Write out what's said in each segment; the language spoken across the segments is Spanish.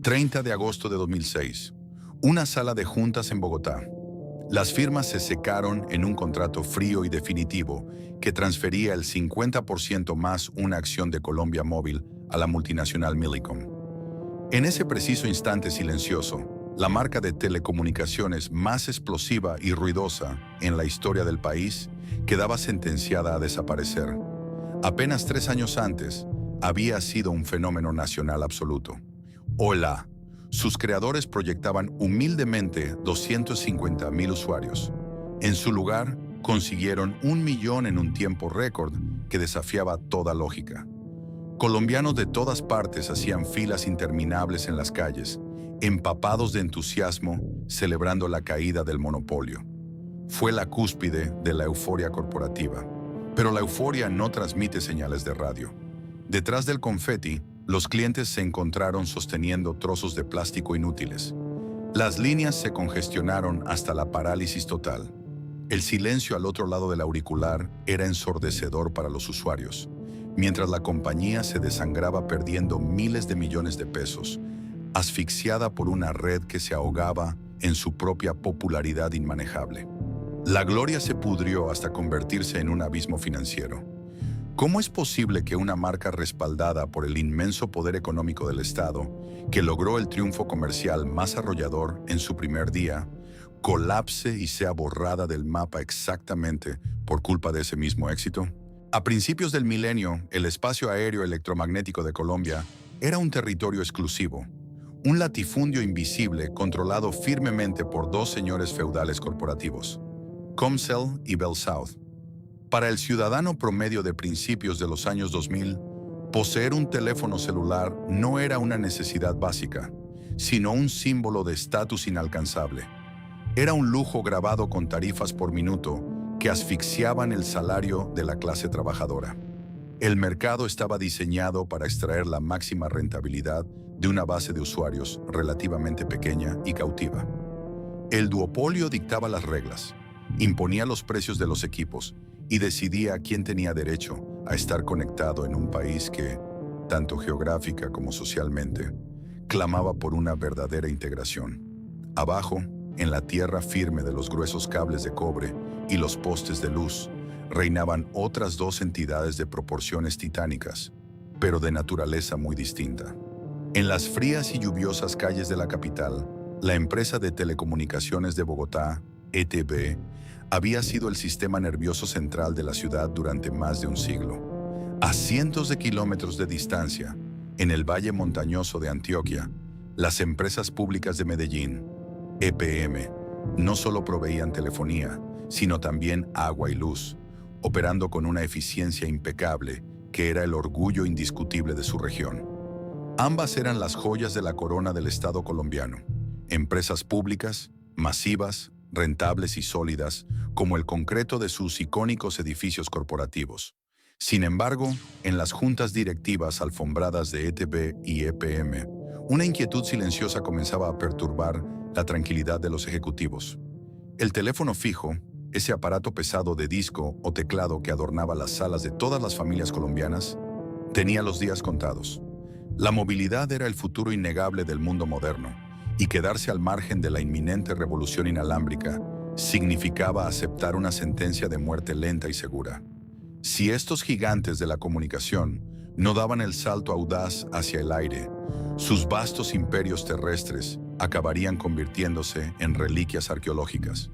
30 de agosto de 2006. Una sala de juntas en Bogotá. Las firmas se secaron en un contrato frío y definitivo que transfería el 50% más una acción de Colombia Móvil a la multinacional Millicom. En ese preciso instante silencioso, la marca de telecomunicaciones más explosiva y ruidosa en la historia del país quedaba sentenciada a desaparecer. Apenas 3 años antes, había sido un fenómeno nacional absoluto. Hola. Sus creadores proyectaban humildemente 250,000 usuarios. En su lugar, consiguieron 1 millón en un tiempo récord que desafiaba toda lógica. Colombianos de todas partes hacían filas interminables en las calles, empapados de entusiasmo, celebrando la caída del monopolio. Fue la cúspide de la euforia corporativa. Pero la euforia no transmite señales de radio. Detrás del confeti, los clientes se encontraron sosteniendo trozos de plástico inútiles. Las líneas se congestionaron hasta la parálisis total. El silencio al otro lado del auricular era ensordecedor para los usuarios, mientras la compañía se desangraba perdiendo miles de millones de pesos, asfixiada por una red que se ahogaba en su propia popularidad inmanejable. La gloria se pudrió hasta convertirse en un abismo financiero. ¿Cómo es posible que una marca respaldada por el inmenso poder económico del Estado, que logró el triunfo comercial más arrollador en su primer día, colapse y sea borrada del mapa exactamente por culpa de ese mismo éxito? A principios del milenio, el espacio aéreo electromagnético de Colombia era un territorio exclusivo, un latifundio invisible controlado firmemente por 2 señores feudales corporativos, Comcel y BellSouth. Para el ciudadano promedio de principios de los años 2000, poseer un teléfono celular no era una necesidad básica, sino un símbolo de estatus inalcanzable. Era un lujo grabado con tarifas por minuto que asfixiaban el salario de la clase trabajadora. El mercado estaba diseñado para extraer la máxima rentabilidad de una base de usuarios relativamente pequeña y cautiva. El duopolio dictaba las reglas, imponía los precios de los equipos y decidía quién tenía derecho a estar conectado en un país que, tanto geográfica como socialmente, clamaba por una verdadera integración. Abajo, en la tierra firme de los gruesos cables de cobre y los postes de luz, reinaban otras 2 entidades de proporciones titánicas, pero de naturaleza muy distinta. En las frías y lluviosas calles de la capital, la empresa de telecomunicaciones de Bogotá, ETB, había sido el sistema nervioso central de la ciudad durante más de un siglo. A cientos de kilómetros de distancia, en el valle montañoso de Antioquia, las empresas públicas de Medellín, EPM, no solo proveían telefonía, sino también agua y luz, operando con una eficiencia impecable que era el orgullo indiscutible de su región. Ambas eran las joyas de la corona del Estado colombiano, empresas públicas, masivas, rentables y sólidas, como el concreto de sus icónicos edificios corporativos. Sin embargo, en las juntas directivas alfombradas de ETB y EPM, una inquietud silenciosa comenzaba a perturbar la tranquilidad de los ejecutivos. El teléfono fijo, ese aparato pesado de disco o teclado que adornaba las salas de todas las familias colombianas, tenía los días contados. La movilidad era el futuro innegable del mundo moderno, y quedarse al margen de la inminente revolución inalámbrica significaba aceptar una sentencia de muerte lenta y segura. Si estos gigantes de la comunicación no daban el salto audaz hacia el aire, sus vastos imperios terrestres acabarían convirtiéndose en reliquias arqueológicas.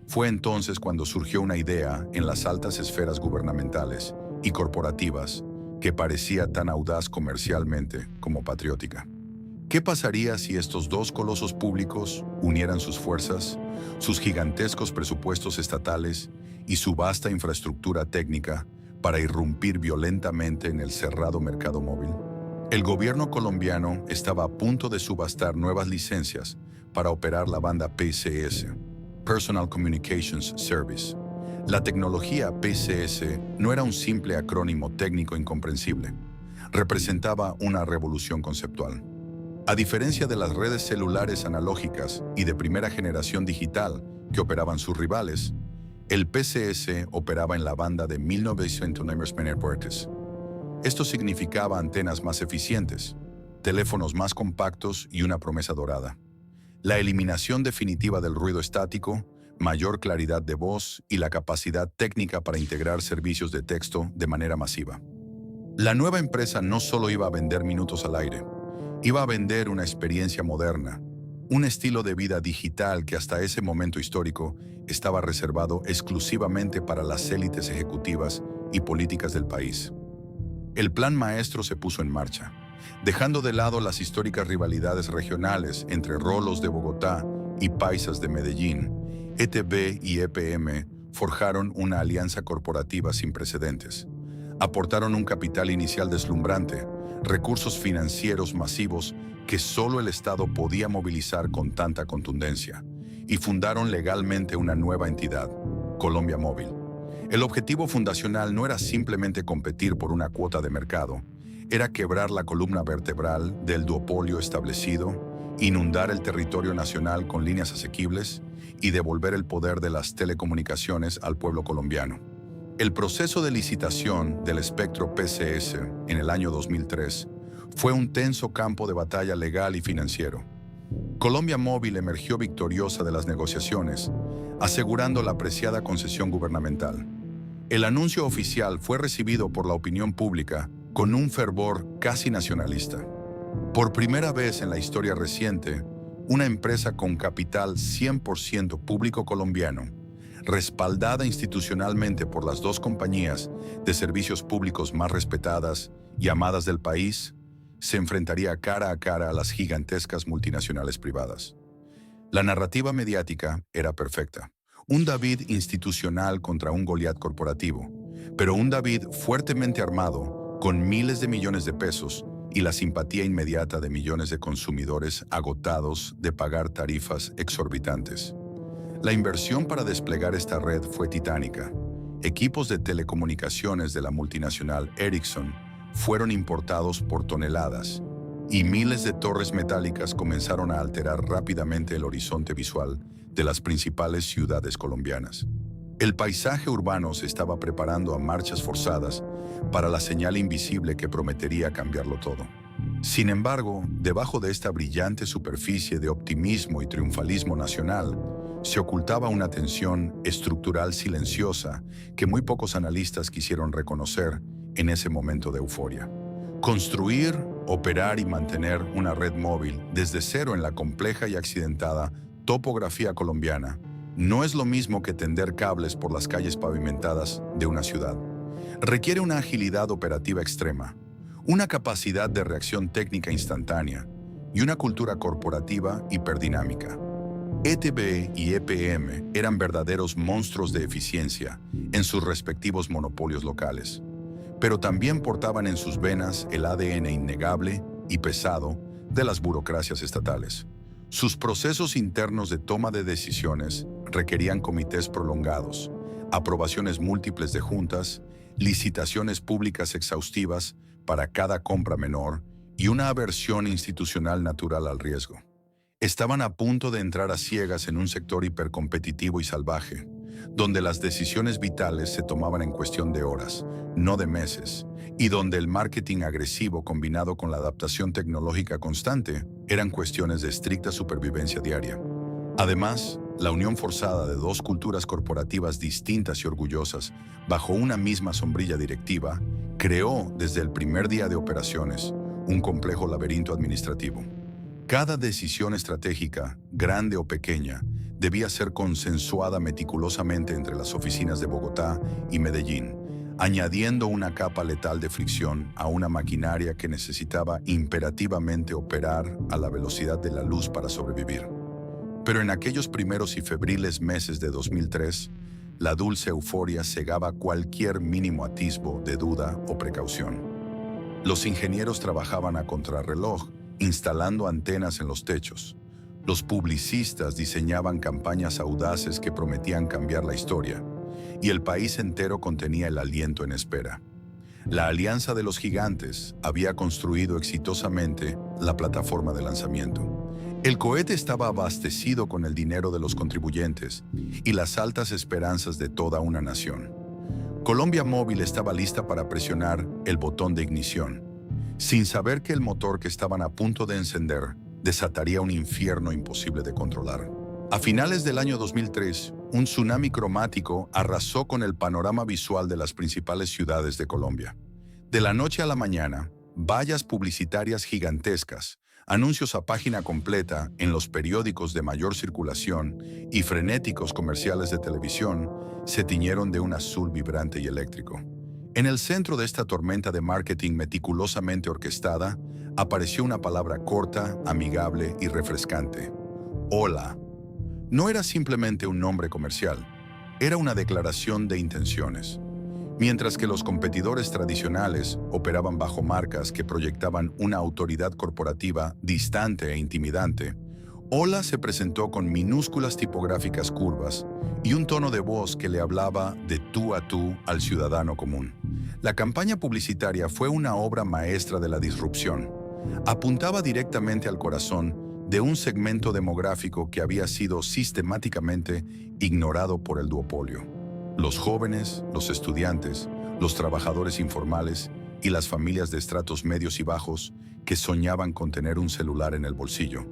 Fue entonces cuando surgió una idea en las altas esferas gubernamentales y corporativas que parecía tan audaz comercialmente como patriótica. ¿Qué pasaría si estos 2 colosos públicos unieran sus fuerzas, sus gigantescos presupuestos estatales y su vasta infraestructura técnica para irrumpir violentamente en el cerrado mercado móvil? El gobierno colombiano estaba a punto de subastar nuevas licencias para operar la banda PCS, Personal Communications Service. La tecnología PCS no era un simple acrónimo técnico incomprensible. Representaba una revolución conceptual. A diferencia de las redes celulares analógicas y de primera generación digital que operaban sus rivales, el PCS operaba en la banda de 1900 MHz. Esto significaba antenas más eficientes, teléfonos más compactos y una promesa dorada. La eliminación definitiva del ruido estático, mayor claridad de voz y la capacidad técnica para integrar servicios de texto de manera masiva. La nueva empresa no solo iba a vender minutos al aire, iba a vender una experiencia moderna, un estilo de vida digital que hasta ese momento histórico estaba reservado exclusivamente para las élites ejecutivas y políticas del país. El plan maestro se puso en marcha, dejando de lado las históricas rivalidades regionales entre rolos de Bogotá y paisas de Medellín. ETB y EPM forjaron una alianza corporativa sin precedentes. Aportaron un capital inicial deslumbrante, recursos financieros masivos que solo el Estado podía movilizar con tanta contundencia, y fundaron legalmente una nueva entidad, Colombia Móvil. El objetivo fundacional no era simplemente competir por una cuota de mercado, era quebrar la columna vertebral del duopolio establecido, inundar el territorio nacional con líneas asequibles y devolver el poder de las telecomunicaciones al pueblo colombiano. El proceso de licitación del espectro PCS en el año 2003 fue un tenso campo de batalla legal y financiero. Colombia Móvil emergió victoriosa de las negociaciones, asegurando la apreciada concesión gubernamental. El anuncio oficial fue recibido por la opinión pública con un fervor casi nacionalista. Por primera vez en la historia reciente, una empresa con capital 100% público colombiano, respaldada institucionalmente por las dos compañías de servicios públicos más respetadas y amadas del país, se enfrentaría cara a cara a las gigantescas multinacionales privadas. La narrativa mediática era perfecta. Un David institucional contra un Goliat corporativo, pero un David fuertemente armado, con miles de millones de pesos y la simpatía inmediata de millones de consumidores agotados de pagar tarifas exorbitantes. La inversión para desplegar esta red fue titánica. Equipos de telecomunicaciones de la multinacional Ericsson fueron importados por toneladas y miles de torres metálicas comenzaron a alterar rápidamente el horizonte visual de las principales ciudades colombianas. El paisaje urbano se estaba preparando a marchas forzadas para la señal invisible que prometería cambiarlo todo. Sin embargo, debajo de esta brillante superficie de optimismo y triunfalismo nacional, se ocultaba una tensión estructural silenciosa que muy pocos analistas quisieron reconocer en ese momento de euforia. Construir, operar y mantener una red móvil desde cero en la compleja y accidentada topografía colombiana no es lo mismo que tender cables por las calles pavimentadas de una ciudad. Requiere una agilidad operativa extrema, una capacidad de reacción técnica instantánea y una cultura corporativa hiperdinámica. ETB y EPM eran verdaderos monstruos de eficiencia en sus respectivos monopolios locales, pero también portaban en sus venas el ADN innegable y pesado de las burocracias estatales. Sus procesos internos de toma de decisiones requerían comités prolongados, aprobaciones múltiples de juntas, licitaciones públicas exhaustivas para cada compra menor y una aversión institucional natural al riesgo. Estaban a punto de entrar a ciegas en un sector hipercompetitivo y salvaje, donde las decisiones vitales se tomaban en cuestión de horas, no de meses, y donde el marketing agresivo combinado con la adaptación tecnológica constante eran cuestiones de estricta supervivencia diaria. Además, la unión forzada de dos culturas corporativas distintas y orgullosas bajo una misma sombrilla directiva creó desde el primer día de operaciones un complejo laberinto administrativo. Cada decisión estratégica, grande o pequeña, debía ser consensuada meticulosamente entre las oficinas de Bogotá y Medellín, añadiendo una capa letal de fricción a una maquinaria que necesitaba imperativamente operar a la velocidad de la luz para sobrevivir. Pero en aquellos primeros y febriles meses de 2003, la dulce euforia cegaba cualquier mínimo atisbo de duda o precaución. Los ingenieros trabajaban a contrarreloj, instalando antenas en los techos. Los publicistas diseñaban campañas audaces que prometían cambiar la historia, y el país entero contenía el aliento en espera. La Alianza de los Gigantes había construido exitosamente la plataforma de lanzamiento. El cohete estaba abastecido con el dinero de los contribuyentes y las altas esperanzas de toda una nación. Colombia Móvil estaba lista para presionar el botón de ignición, sin saber que el motor que estaban a punto de encender desataría un infierno imposible de controlar. A finales del año 2003, un tsunami cromático arrasó con el panorama visual de las principales ciudades de Colombia. De la noche a la mañana, vallas publicitarias gigantescas, anuncios a página completa en los periódicos de mayor circulación y frenéticos comerciales de televisión se tiñeron de un azul vibrante y eléctrico. En el centro de esta tormenta de marketing meticulosamente orquestada, apareció una palabra corta, amigable y refrescante: Hola. No era simplemente un nombre comercial, era una declaración de intenciones. Mientras que los competidores tradicionales operaban bajo marcas que proyectaban una autoridad corporativa distante e intimidante, Hola se presentó con minúsculas tipográficas curvas y un tono de voz que le hablaba de tú a tú al ciudadano común. La campaña publicitaria fue una obra maestra de la disrupción. Apuntaba directamente al corazón de un segmento demográfico que había sido sistemáticamente ignorado por el duopolio: los jóvenes, los estudiantes, los trabajadores informales y las familias de estratos medios y bajos que soñaban con tener un celular en el bolsillo,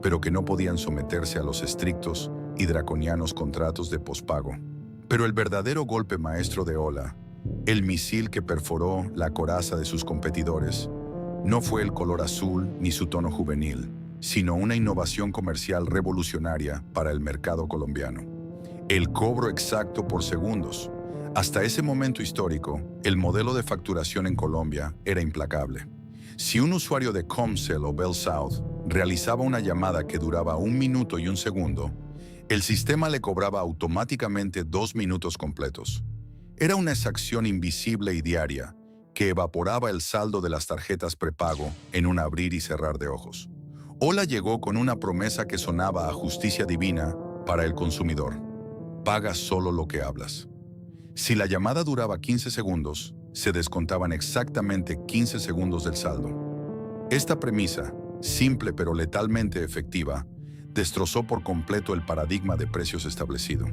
pero que no podían someterse a los estrictos y draconianos contratos de pospago. Pero el verdadero golpe maestro de Hola, el misil que perforó la coraza de sus competidores, no fue el color azul ni su tono juvenil, sino una innovación comercial revolucionaria para el mercado colombiano: el cobro exacto por segundos. Hasta ese momento histórico, el modelo de facturación en Colombia era implacable. Si un usuario de Comcel o Bell South realizaba una llamada que duraba 1 minuto y 1 segundo, el sistema le cobraba automáticamente 2 minutos completos. Era una exacción invisible y diaria que evaporaba el saldo de las tarjetas prepago en un abrir y cerrar de ojos. Hola llegó con una promesa que sonaba a justicia divina para el consumidor: paga solo lo que hablas. Si la llamada duraba 15 segundos, se descontaban exactamente 15 segundos del saldo. Esta premisa, simple pero letalmente efectiva, destrozó por completo el paradigma de precios establecido.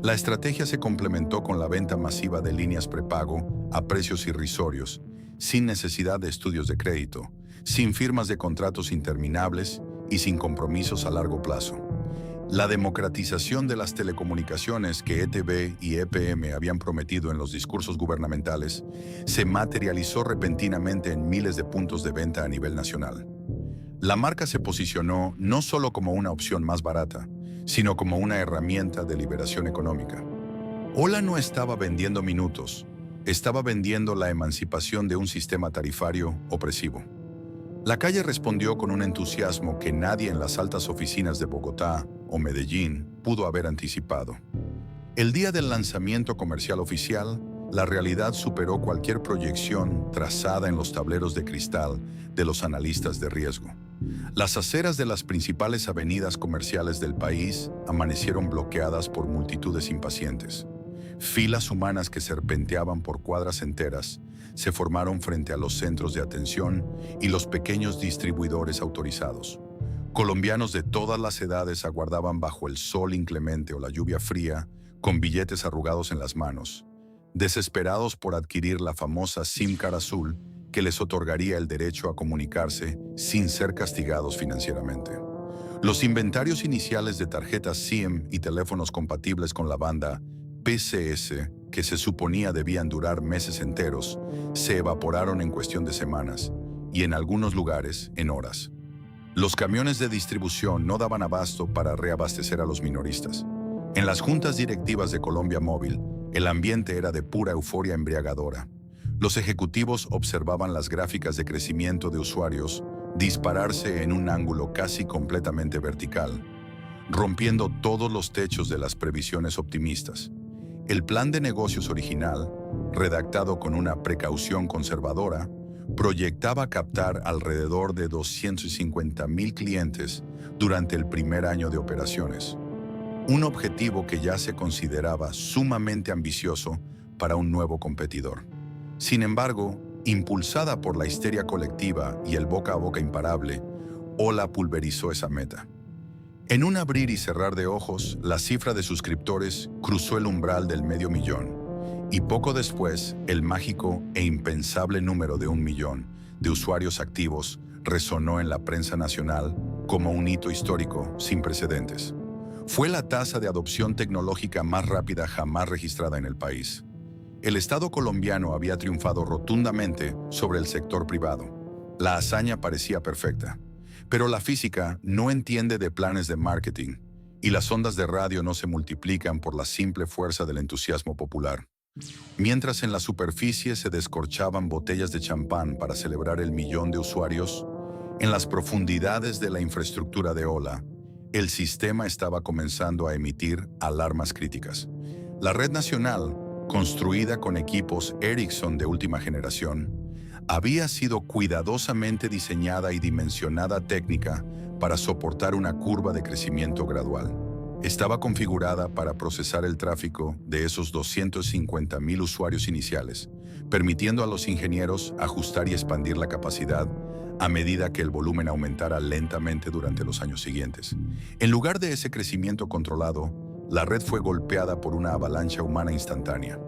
La estrategia se complementó con la venta masiva de líneas prepago a precios irrisorios, sin necesidad de estudios de crédito, sin firmas de contratos interminables y sin compromisos a largo plazo. La democratización de las telecomunicaciones que ETB y EPM habían prometido en los discursos gubernamentales se materializó repentinamente en miles de puntos de venta a nivel nacional. La marca se posicionó no solo como una opción más barata, sino como una herramienta de liberación económica. Hola no estaba vendiendo minutos, estaba vendiendo la emancipación de un sistema tarifario opresivo. La calle respondió con un entusiasmo que nadie en las altas oficinas de Bogotá o Medellín pudo haber anticipado. El día del lanzamiento comercial oficial, la realidad superó cualquier proyección trazada en los tableros de cristal de los analistas de riesgo. Las aceras de las principales avenidas comerciales del país amanecieron bloqueadas por multitudes impacientes. Filas humanas que serpenteaban por cuadras enteras se formaron frente a los centros de atención y los pequeños distribuidores autorizados. Colombianos de todas las edades aguardaban bajo el sol inclemente o la lluvia fría, con billetes arrugados en las manos, desesperados por adquirir la famosa SIM Card azul que les otorgaría el derecho a comunicarse sin ser castigados financieramente. Los inventarios iniciales de tarjetas SIM y teléfonos compatibles con la banda PCS, que se suponía debían durar meses enteros, se evaporaron en cuestión de semanas y en algunos lugares en horas. Los camiones de distribución no daban abasto para reabastecer a los minoristas. En las juntas directivas de Colombia Móvil, el ambiente era de pura euforia embriagadora. Los ejecutivos observaban las gráficas de crecimiento de usuarios dispararse en un ángulo casi completamente vertical, rompiendo todos los techos de las previsiones optimistas. El plan de negocios original, redactado con una precaución conservadora, proyectaba captar alrededor de 250,000 clientes durante el primer año de operaciones, un objetivo que ya se consideraba sumamente ambicioso para un nuevo competidor. Sin embargo, impulsada por la histeria colectiva y el boca a boca imparable, Hola pulverizó esa meta. En un abrir y cerrar de ojos, la cifra de suscriptores cruzó el umbral del 500,000, y poco después, el mágico e impensable número de 1 millón de usuarios activos resonó en la prensa nacional como un hito histórico sin precedentes. Fue la tasa de adopción tecnológica más rápida jamás registrada en el país. El Estado colombiano había triunfado rotundamente sobre el sector privado. La hazaña parecía perfecta. Pero la física no entiende de planes de marketing y las ondas de radio no se multiplican por la simple fuerza del entusiasmo popular. Mientras en la superficie se descorchaban botellas de champán para celebrar el 1.000.000 de usuarios, en las profundidades de la infraestructura de Ola, el sistema estaba comenzando a emitir alarmas críticas. La red nacional, construida con equipos Ericsson de última generación, había sido cuidadosamente diseñada y dimensionada técnica para soportar una curva de crecimiento gradual. Estaba configurada para procesar el tráfico de esos 250.000 usuarios iniciales, permitiendo a los ingenieros ajustar y expandir la capacidad a medida que el volumen aumentara lentamente durante los años siguientes. En lugar de ese crecimiento controlado, la red fue golpeada por una avalancha humana instantánea.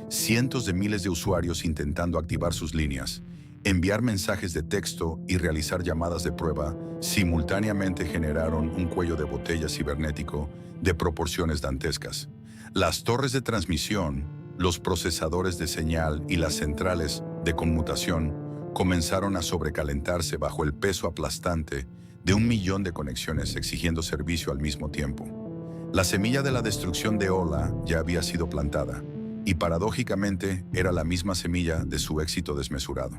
Cientos de miles de usuarios intentando activar sus líneas, enviar mensajes de texto y realizar llamadas de prueba simultáneamente generaron un cuello de botella cibernético de proporciones dantescas. Las torres de transmisión, los procesadores de señal y las centrales de conmutación comenzaron a sobrecalentarse bajo el peso aplastante de 1.000.000 de conexiones exigiendo servicio al mismo tiempo. La semilla de la destrucción de Ola ya había sido plantada y paradójicamente era la misma semilla de su éxito desmesurado.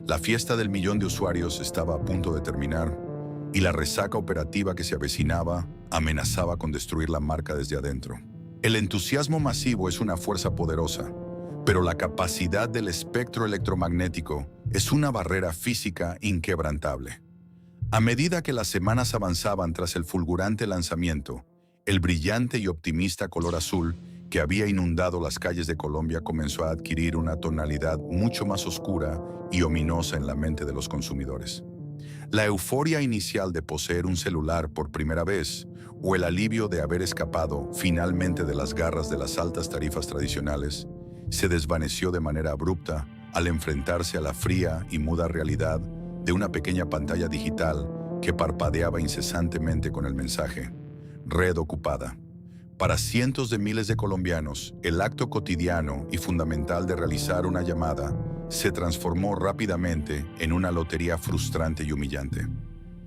La fiesta del 1.000.000 de usuarios estaba a punto de terminar y la resaca operativa que se avecinaba amenazaba con destruir la marca desde adentro. El entusiasmo masivo es una fuerza poderosa, pero la capacidad del espectro electromagnético es una barrera física inquebrantable. A medida que las semanas avanzaban tras el fulgurante lanzamiento, el brillante y optimista color azul que había inundado las calles de Colombia comenzó a adquirir una tonalidad mucho más oscura y ominosa en la mente de los consumidores. La euforia inicial de poseer un celular por primera vez o el alivio de haber escapado finalmente de las garras de las altas tarifas tradicionales se desvaneció de manera abrupta al enfrentarse a la fría y muda realidad de una pequeña pantalla digital que parpadeaba incesantemente con el mensaje «Red ocupada». Para cientos de miles de colombianos, el acto cotidiano y fundamental de realizar una llamada se transformó rápidamente en una lotería frustrante y humillante.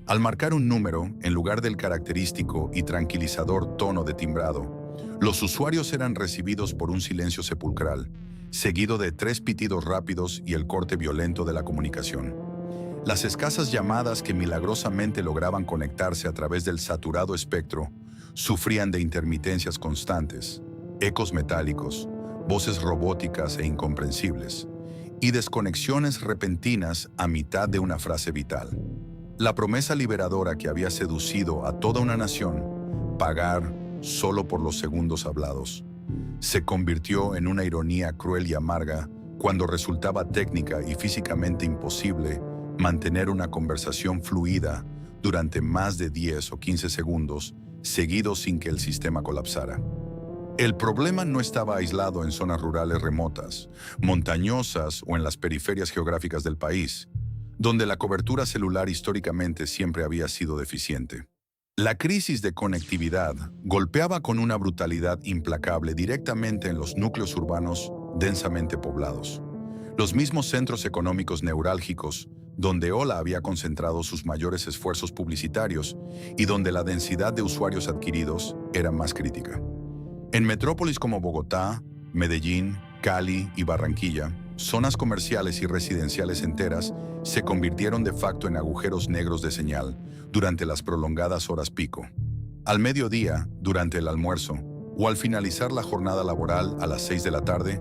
Al marcar un número, en lugar del característico y tranquilizador tono de timbrado, los usuarios eran recibidos por un silencio sepulcral, seguido de 3 pitidos rápidos y el corte violento de la comunicación. Las escasas llamadas que milagrosamente lograban conectarse a través del saturado espectro sufrían de intermitencias constantes, ecos metálicos, voces robóticas e incomprensibles, y desconexiones repentinas a mitad de una frase vital. La promesa liberadora que había seducido a toda una nación, pagar solo por los segundos hablados, se convirtió en una ironía cruel y amarga cuando resultaba técnica y físicamente imposible mantener una conversación fluida durante más de 10 o 15 segundos seguidos sin que el sistema colapsara. El problema no estaba aislado en zonas rurales remotas, montañosas o en las periferias geográficas del país, donde la cobertura celular históricamente siempre había sido deficiente. La crisis de conectividad golpeaba con una brutalidad implacable directamente en los núcleos urbanos densamente poblados, los mismos centros económicos neurálgicos donde Ola había concentrado sus mayores esfuerzos publicitarios y donde la densidad de usuarios adquiridos era más crítica. En metrópolis como Bogotá, Medellín, Cali y Barranquilla, zonas comerciales y residenciales enteras se convirtieron de facto en agujeros negros de señal durante las prolongadas horas pico. Al mediodía, durante el almuerzo, o al finalizar la jornada laboral a las 6 de la tarde,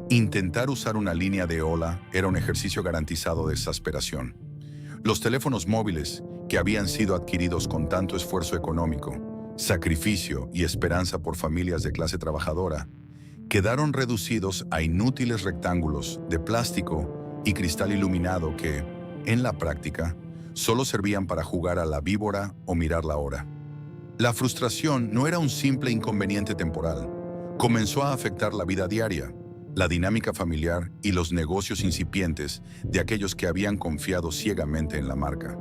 intentar usar una línea de Ola era un ejercicio garantizado de exasperación. Los teléfonos móviles, que habían sido adquiridos con tanto esfuerzo económico, sacrificio y esperanza por familias de clase trabajadora, quedaron reducidos a inútiles rectángulos de plástico y cristal iluminado que, en la práctica, solo servían para jugar a la víbora o mirar la hora. La frustración no era un simple inconveniente temporal. Comenzó a afectar la vida diaria. la dinámica familiar y los negocios incipientes de aquellos que habían confiado ciegamente en la marca.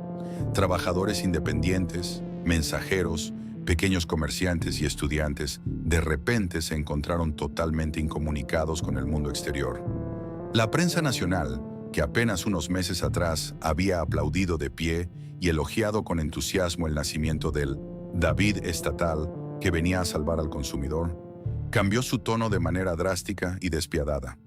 Trabajadores independientes, mensajeros, pequeños comerciantes y estudiantes de repente se encontraron totalmente incomunicados con el mundo exterior. La prensa nacional, que apenas unos meses atrás había aplaudido de pie y elogiado con entusiasmo el nacimiento del David estatal que venía a salvar al consumidor, cambió su tono de manera drástica y despiadada.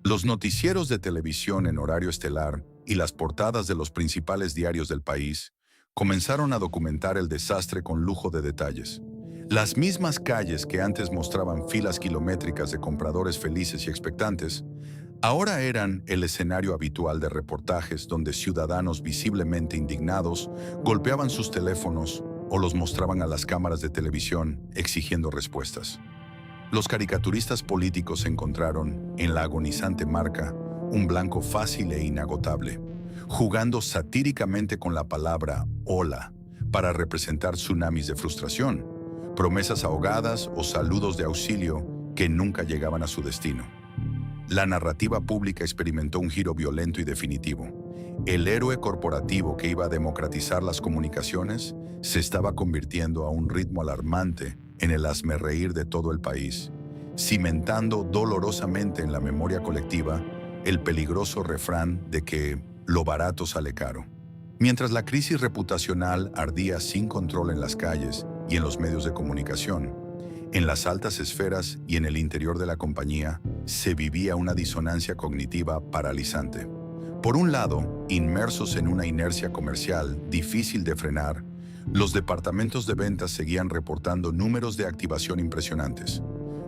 Los noticieros de televisión en horario estelar y las portadas de los principales diarios del país comenzaron a documentar el desastre con lujo de detalles. Las mismas calles que antes mostraban filas kilométricas de compradores felices y expectantes, ahora eran el escenario habitual de reportajes donde ciudadanos visiblemente indignados golpeaban sus teléfonos o los mostraban a las cámaras de televisión exigiendo respuestas. Los caricaturistas políticos encontraron en la agonizante marca un blanco fácil e inagotable, jugando satíricamente con la palabra hola para representar tsunamis de frustración, promesas ahogadas o saludos de auxilio que nunca llegaban a su destino. La narrativa pública experimentó un giro violento y definitivo. El héroe corporativo que iba a democratizar las comunicaciones se estaba convirtiendo a un ritmo alarmante en el hazmerreír de todo el país, cimentando dolorosamente en la memoria colectiva el peligroso refrán de que lo barato sale caro. Mientras la crisis reputacional ardía sin control en las calles y en los medios de comunicación, en las altas esferas y en el interior de la compañía se vivía una disonancia cognitiva paralizante. Por un lado, inmersos en una inercia comercial difícil de frenar, los departamentos de ventas seguían reportando números de activación impresionantes.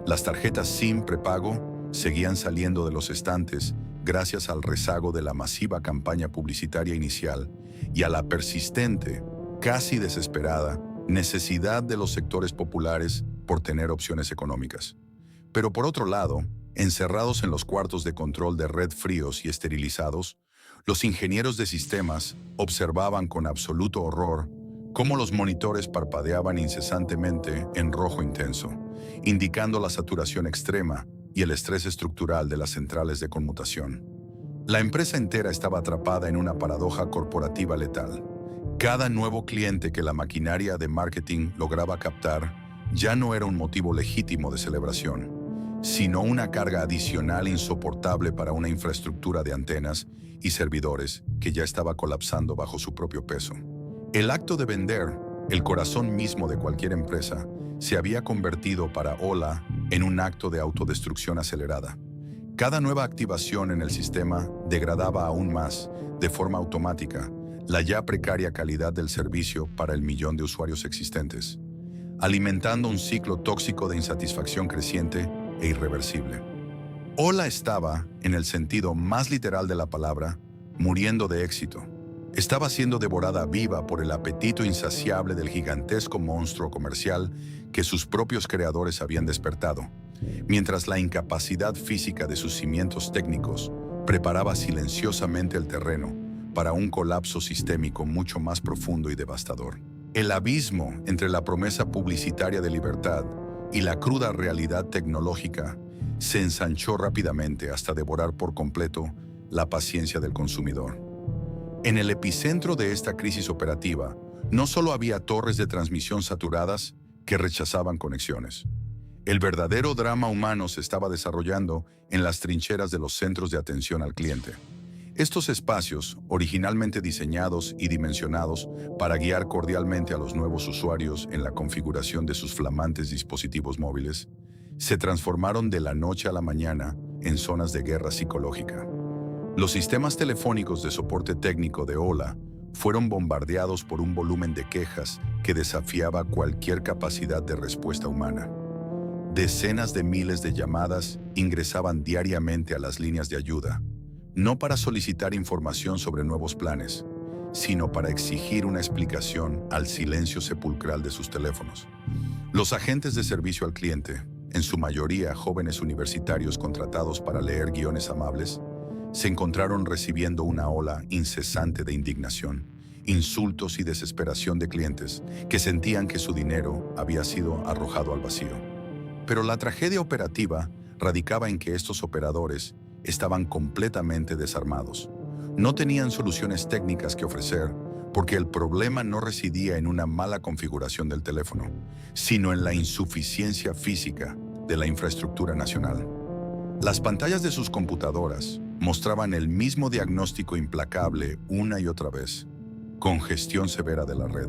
Las tarjetas SIM prepago seguían saliendo de los estantes gracias al rezago de la masiva campaña publicitaria inicial y a la persistente, casi desesperada, necesidad de los sectores populares por tener opciones económicas. Pero por otro lado, encerrados en los cuartos de control de red fríos y esterilizados, los ingenieros de sistemas observaban con absoluto horror cómo los monitores parpadeaban incesantemente en rojo intenso, indicando la saturación extrema y el estrés estructural de las centrales de conmutación. La empresa entera estaba atrapada en una paradoja corporativa letal. Cada nuevo cliente que la maquinaria de marketing lograba captar ya no era un motivo legítimo de celebración, sino una carga adicional insoportable para una infraestructura de antenas y servidores que ya estaba colapsando bajo su propio peso. El acto de vender, el corazón mismo de cualquier empresa, se había convertido para Ola en un acto de autodestrucción acelerada. Cada nueva activación en el sistema degradaba aún más, de forma automática, la ya precaria calidad del servicio para el millón de usuarios existentes, alimentando un ciclo tóxico de insatisfacción creciente e irreversible. Ola estaba, en el sentido más literal de la palabra, muriendo de éxito. Estaba siendo devorada viva por el apetito insaciable del gigantesco monstruo comercial que sus propios creadores habían despertado, mientras la incapacidad física de sus cimientos técnicos preparaba silenciosamente el terreno para un colapso sistémico mucho más profundo y devastador. El abismo entre la promesa publicitaria de libertad y la cruda realidad tecnológica se ensanchó rápidamente hasta devorar por completo la paciencia del consumidor. En el epicentro de esta crisis operativa, no solo había torres de transmisión saturadas que rechazaban conexiones. El verdadero drama humano se estaba desarrollando en las trincheras de los centros de atención al cliente. Estos espacios, originalmente diseñados y dimensionados para guiar cordialmente a los nuevos usuarios en la configuración de sus flamantes dispositivos móviles, se transformaron de la noche a la mañana en zonas de guerra psicológica. Los sistemas telefónicos de soporte técnico de Ola fueron bombardeados por un volumen de quejas que desafiaba cualquier capacidad de respuesta humana. Decenas de miles de llamadas ingresaban diariamente a las líneas de ayuda, no para solicitar información sobre nuevos planes, sino para exigir una explicación al silencio sepulcral de sus teléfonos. Los agentes de servicio al cliente, en su mayoría jóvenes universitarios contratados para leer guiones amables, se encontraron recibiendo una ola incesante de indignación, insultos y desesperación de clientes que sentían que su dinero había sido arrojado al vacío. Pero la tragedia operativa radicaba en que estos operadores estaban completamente desarmados. No tenían soluciones técnicas que ofrecer porque el problema no residía en una mala configuración del teléfono, sino en la insuficiencia física de la infraestructura nacional. Las pantallas de sus computadoras mostraban el mismo diagnóstico implacable una y otra vez: congestión severa de la red.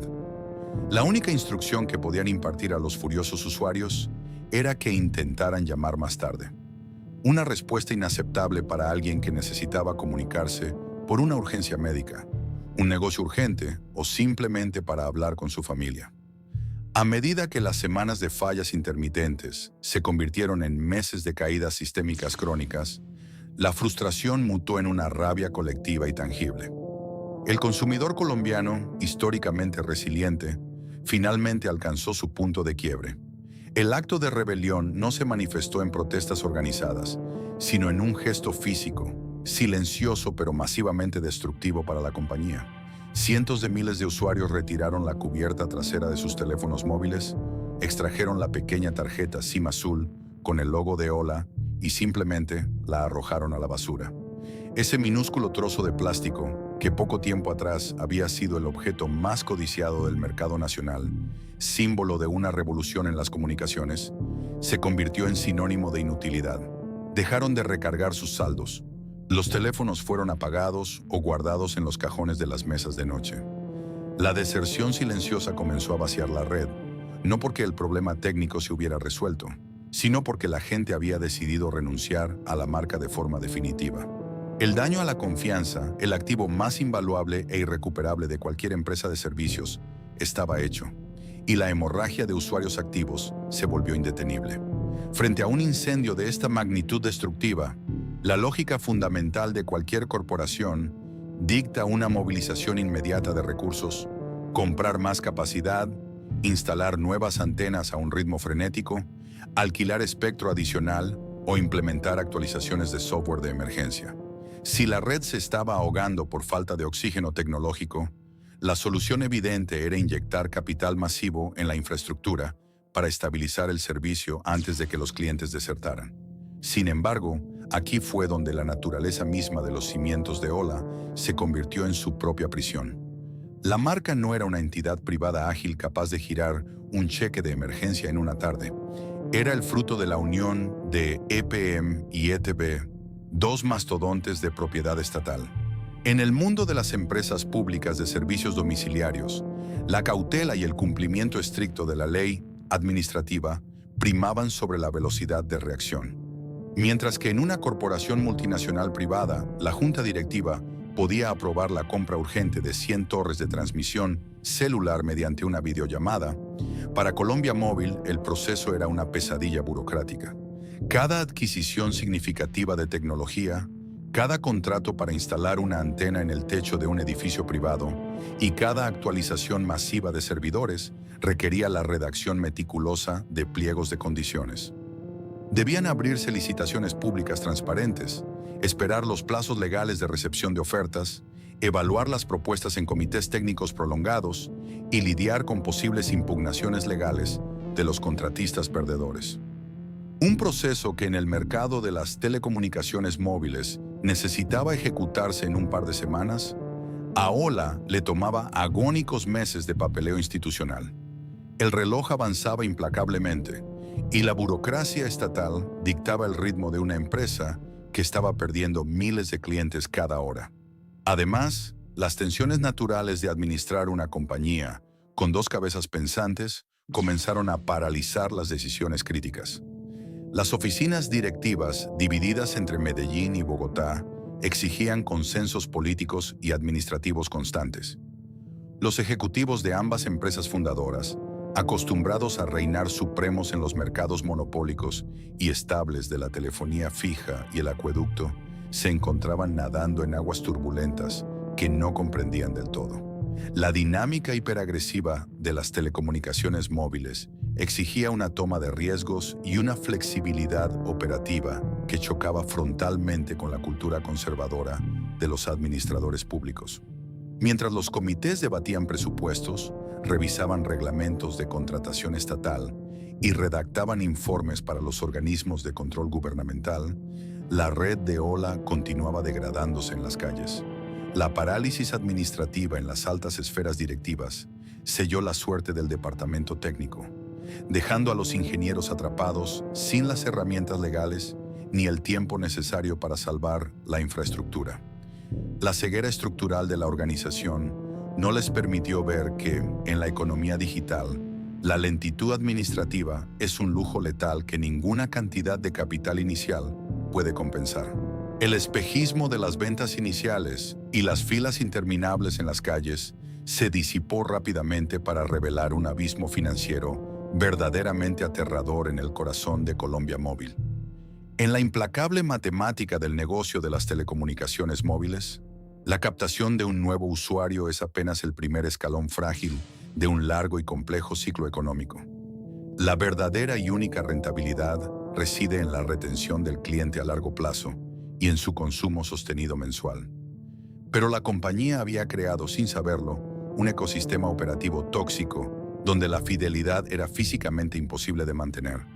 La única instrucción que podían impartir a los furiosos usuarios era que intentaran llamar más tarde. Una respuesta inaceptable para alguien que necesitaba comunicarse por una urgencia médica, un negocio urgente o simplemente para hablar con su familia. A medida que las semanas de fallas intermitentes se convirtieron en meses de caídas sistémicas crónicas, la frustración mutó en una rabia colectiva y tangible. El consumidor colombiano, históricamente resiliente, finalmente alcanzó su punto de quiebre. El acto de rebelión no se manifestó en protestas organizadas, sino en un gesto físico, silencioso pero masivamente destructivo para la compañía. Cientos de miles de usuarios retiraron la cubierta trasera de sus teléfonos móviles, extrajeron la pequeña tarjeta SIM azul con el logo de Hola y simplemente la arrojaron a la basura. Ese minúsculo trozo de plástico, que poco tiempo atrás había sido el objeto más codiciado del mercado nacional, símbolo de una revolución en las comunicaciones, se convirtió en sinónimo de inutilidad. Dejaron de recargar sus saldos. Los teléfonos fueron apagados o guardados en los cajones de las mesas de noche. La deserción silenciosa comenzó a vaciar la red, no porque el problema técnico se hubiera resuelto, sino porque la gente había decidido renunciar a la marca de forma definitiva. El daño a la confianza, el activo más invaluable e irrecuperable de cualquier empresa de servicios, estaba hecho, y la hemorragia de usuarios activos se volvió indetenible. Frente a un incendio de esta magnitud destructiva, la lógica fundamental de cualquier corporación dicta una movilización inmediata de recursos, comprar más capacidad, instalar nuevas antenas a un ritmo frenético, alquilar espectro adicional o implementar actualizaciones de software de emergencia. Si la red se estaba ahogando por falta de oxígeno tecnológico, la solución evidente era inyectar capital masivo en la infraestructura para estabilizar el servicio antes de que los clientes desertaran. Sin embargo, aquí fue donde la naturaleza misma de los cimientos de Hola se convirtió en su propia prisión. La marca no era una entidad privada ágil capaz de girar un cheque de emergencia en una tarde. Era el fruto de la unión de EPM y ETB, dos mastodontes de propiedad estatal. En el mundo de las empresas públicas de servicios domiciliarios, la cautela y el cumplimiento estricto de la ley administrativa primaban sobre la velocidad de reacción. Mientras que en una corporación multinacional privada, la junta directiva podía aprobar la compra urgente de 100 torres de transmisión celular mediante una videollamada, para Colombia Móvil el proceso era una pesadilla burocrática. Cada adquisición significativa de tecnología, cada contrato para instalar una antena en el techo de un edificio privado y cada actualización masiva de servidores requería la redacción meticulosa de pliegos de condiciones. Debían abrirse licitaciones públicas transparentes, esperar los plazos legales de recepción de ofertas, evaluar las propuestas en comités técnicos prolongados y lidiar con posibles impugnaciones legales de los contratistas perdedores. Un proceso que en el mercado de las telecomunicaciones móviles necesitaba ejecutarse en un par de semanas, a Hola le tomaba agónicos meses de papeleo institucional. El reloj avanzaba implacablemente y la burocracia estatal dictaba el ritmo de una empresa que estaba perdiendo miles de clientes cada hora. Además, las tensiones naturales de administrar una compañía con dos cabezas pensantes comenzaron a paralizar las decisiones críticas. Las oficinas directivas, divididas entre Medellín y Bogotá, exigían consensos políticos y administrativos constantes. Los ejecutivos de ambas empresas fundadoras, acostumbrados a reinar supremos en los mercados monopólicos y estables de la telefonía fija y el acueducto, se encontraban nadando en aguas turbulentas que no comprendían del todo. La dinámica hiperagresiva de las telecomunicaciones móviles exigía una toma de riesgos y una flexibilidad operativa que chocaba frontalmente con la cultura conservadora de los administradores públicos. Mientras los comités debatían presupuestos, revisaban reglamentos de contratación estatal y redactaban informes para los organismos de control gubernamental, la red de Ola continuaba degradándose en las calles. La parálisis administrativa en las altas esferas directivas selló la suerte del departamento técnico, dejando a los ingenieros atrapados sin las herramientas legales ni el tiempo necesario para salvar la infraestructura. La ceguera estructural de la organización no les permitió ver que, en la economía digital, la lentitud administrativa es un lujo letal que ninguna cantidad de capital inicial puede compensar. El espejismo de las ventas iniciales y las filas interminables en las calles se disipó rápidamente para revelar un abismo financiero verdaderamente aterrador en el corazón de Colombia Móvil. En la implacable matemática del negocio de las telecomunicaciones móviles, la captación de un nuevo usuario es apenas el primer escalón frágil de un largo y complejo ciclo económico. La verdadera y única rentabilidad reside en la retención del cliente a largo plazo y en su consumo sostenido mensual. Pero la compañía había creado, sin saberlo, un ecosistema operativo tóxico donde la fidelidad era físicamente imposible de mantener.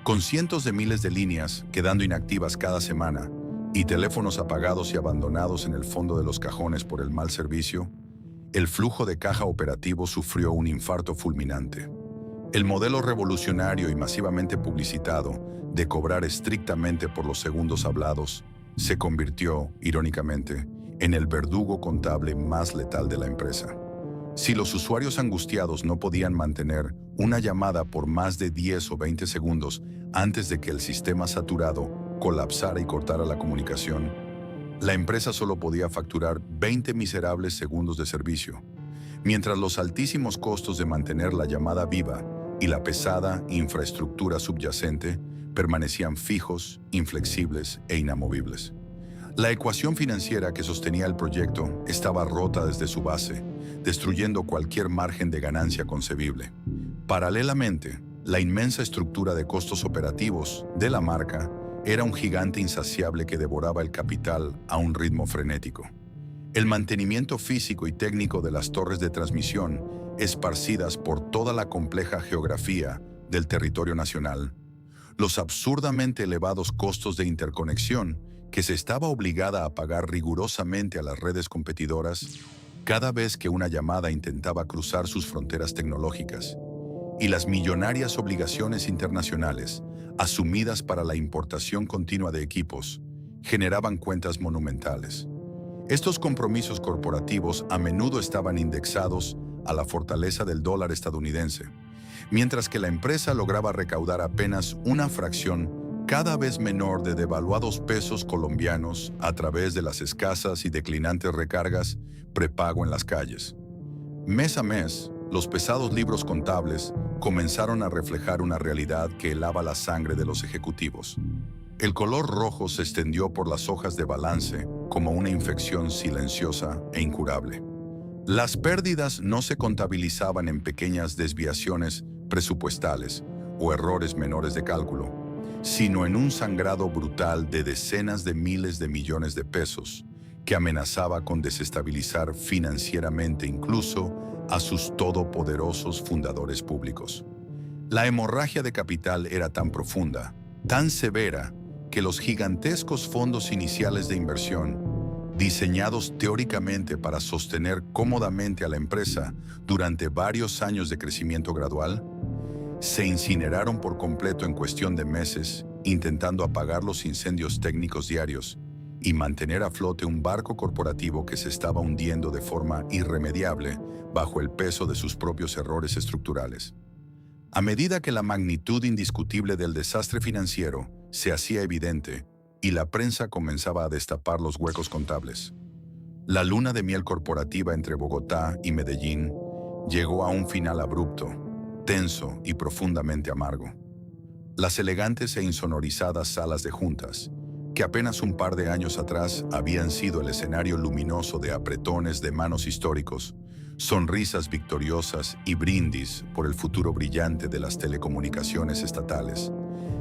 Con cientos de miles de líneas quedando inactivas cada semana y teléfonos apagados y abandonados en el fondo de los cajones por el mal servicio, el flujo de caja operativo sufrió un infarto fulminante. El modelo revolucionario y masivamente publicitado de cobrar estrictamente por los segundos hablados se convirtió, irónicamente, en el verdugo contable más letal de la empresa. Si los usuarios angustiados no podían mantener una llamada por más de 10 o 20 segundos antes de que el sistema saturado colapsara y cortara la comunicación, la empresa solo podía facturar 20 miserables segundos de servicio, mientras los altísimos costos de mantener la llamada viva y la pesada infraestructura subyacente permanecían fijos, inflexibles e inamovibles. La ecuación financiera que sostenía el proyecto estaba rota desde su base, destruyendo cualquier margen de ganancia concebible. Paralelamente, la inmensa estructura de costos operativos de la marca era un gigante insaciable que devoraba el capital a un ritmo frenético. El mantenimiento físico y técnico de las torres de transmisión esparcidas por toda la compleja geografía del territorio nacional, los absurdamente elevados costos de interconexión que se estaba obligada a pagar rigurosamente a las redes competidoras cada vez que una llamada intentaba cruzar sus fronteras tecnológicas, y las millonarias obligaciones internacionales asumidas para la importación continua de equipos generaban cuentas monumentales. Estos compromisos corporativos a menudo estaban indexados a la fortaleza del dólar estadounidense, mientras que la empresa lograba recaudar apenas una fracción cada vez menor de devaluados pesos colombianos a través de las escasas y declinantes recargas prepago en las calles. Mes a mes, los pesados libros contables comenzaron a reflejar una realidad que helaba la sangre de los ejecutivos. El color rojo se extendió por las hojas de balance como una infección silenciosa e incurable. Las pérdidas no se contabilizaban en pequeñas desviaciones presupuestales o errores menores de cálculo, sino en un sangrado brutal de decenas de miles de millones de pesos que amenazaba con desestabilizar financieramente incluso a sus todopoderosos fundadores públicos. La hemorragia de capital era tan profunda, tan severa, que los gigantescos fondos iniciales de inversión, diseñados teóricamente para sostener cómodamente a la empresa durante varios años de crecimiento gradual, se incineraron por completo en cuestión de meses, intentando apagar los incendios técnicos diarios y mantener a flote un barco corporativo que se estaba hundiendo de forma irremediable bajo el peso de sus propios errores estructurales. A medida que la magnitud indiscutible del desastre financiero se hacía evidente y la prensa comenzaba a destapar los huecos contables, la luna de miel corporativa entre Bogotá y Medellín llegó a un final abrupto, tenso y profundamente amargo. Las elegantes e insonorizadas salas de juntas, que apenas un par de años atrás habían sido el escenario luminoso de apretones de manos históricos, sonrisas victoriosas y brindis por el futuro brillante de las telecomunicaciones estatales,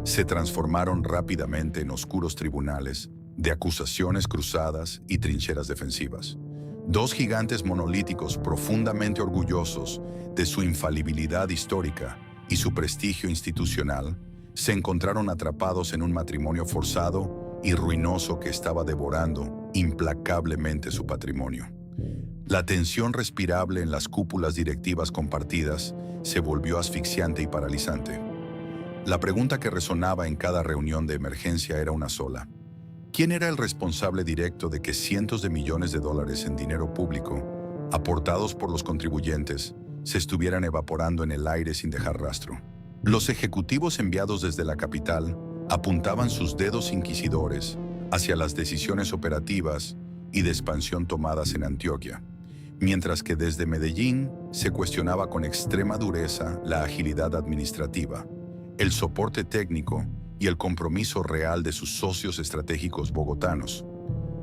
se transformaron rápidamente en oscuros tribunales de acusaciones cruzadas y trincheras defensivas. Dos gigantes monolíticos profundamente orgullosos de su infalibilidad histórica y su prestigio institucional se encontraron atrapados en un matrimonio forzado y ruinoso que estaba devorando implacablemente su patrimonio. La tensión respirable en las cúpulas directivas compartidas se volvió asfixiante y paralizante. La pregunta que resonaba en cada reunión de emergencia era una sola: ¿quién era el responsable directo de que cientos de millones de dólares en dinero público, aportados por los contribuyentes, se estuvieran evaporando en el aire sin dejar rastro? Los ejecutivos enviados desde la capital apuntaban sus dedos inquisidores hacia las decisiones operativas y de expansión tomadas en Antioquia, mientras que desde Medellín se cuestionaba con extrema dureza la agilidad administrativa, el soporte técnico y el compromiso real de sus socios estratégicos bogotanos.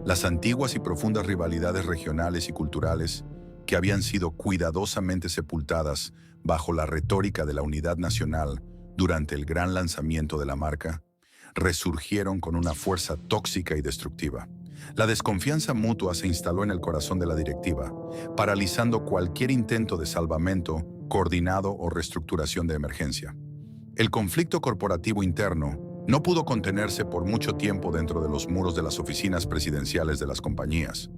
Las antiguas y profundas rivalidades regionales y culturales, que habían sido cuidadosamente sepultadas bajo la retórica de la unidad nacional durante el gran lanzamiento de la marca, resurgieron con una fuerza tóxica y destructiva. La desconfianza mutua se instaló en el corazón de la directiva, paralizando cualquier intento de salvamento, coordinado o reestructuración de emergencia. El conflicto corporativo interno no pudo contenerse por mucho tiempo dentro de los muros de las oficinas presidenciales de las compañías.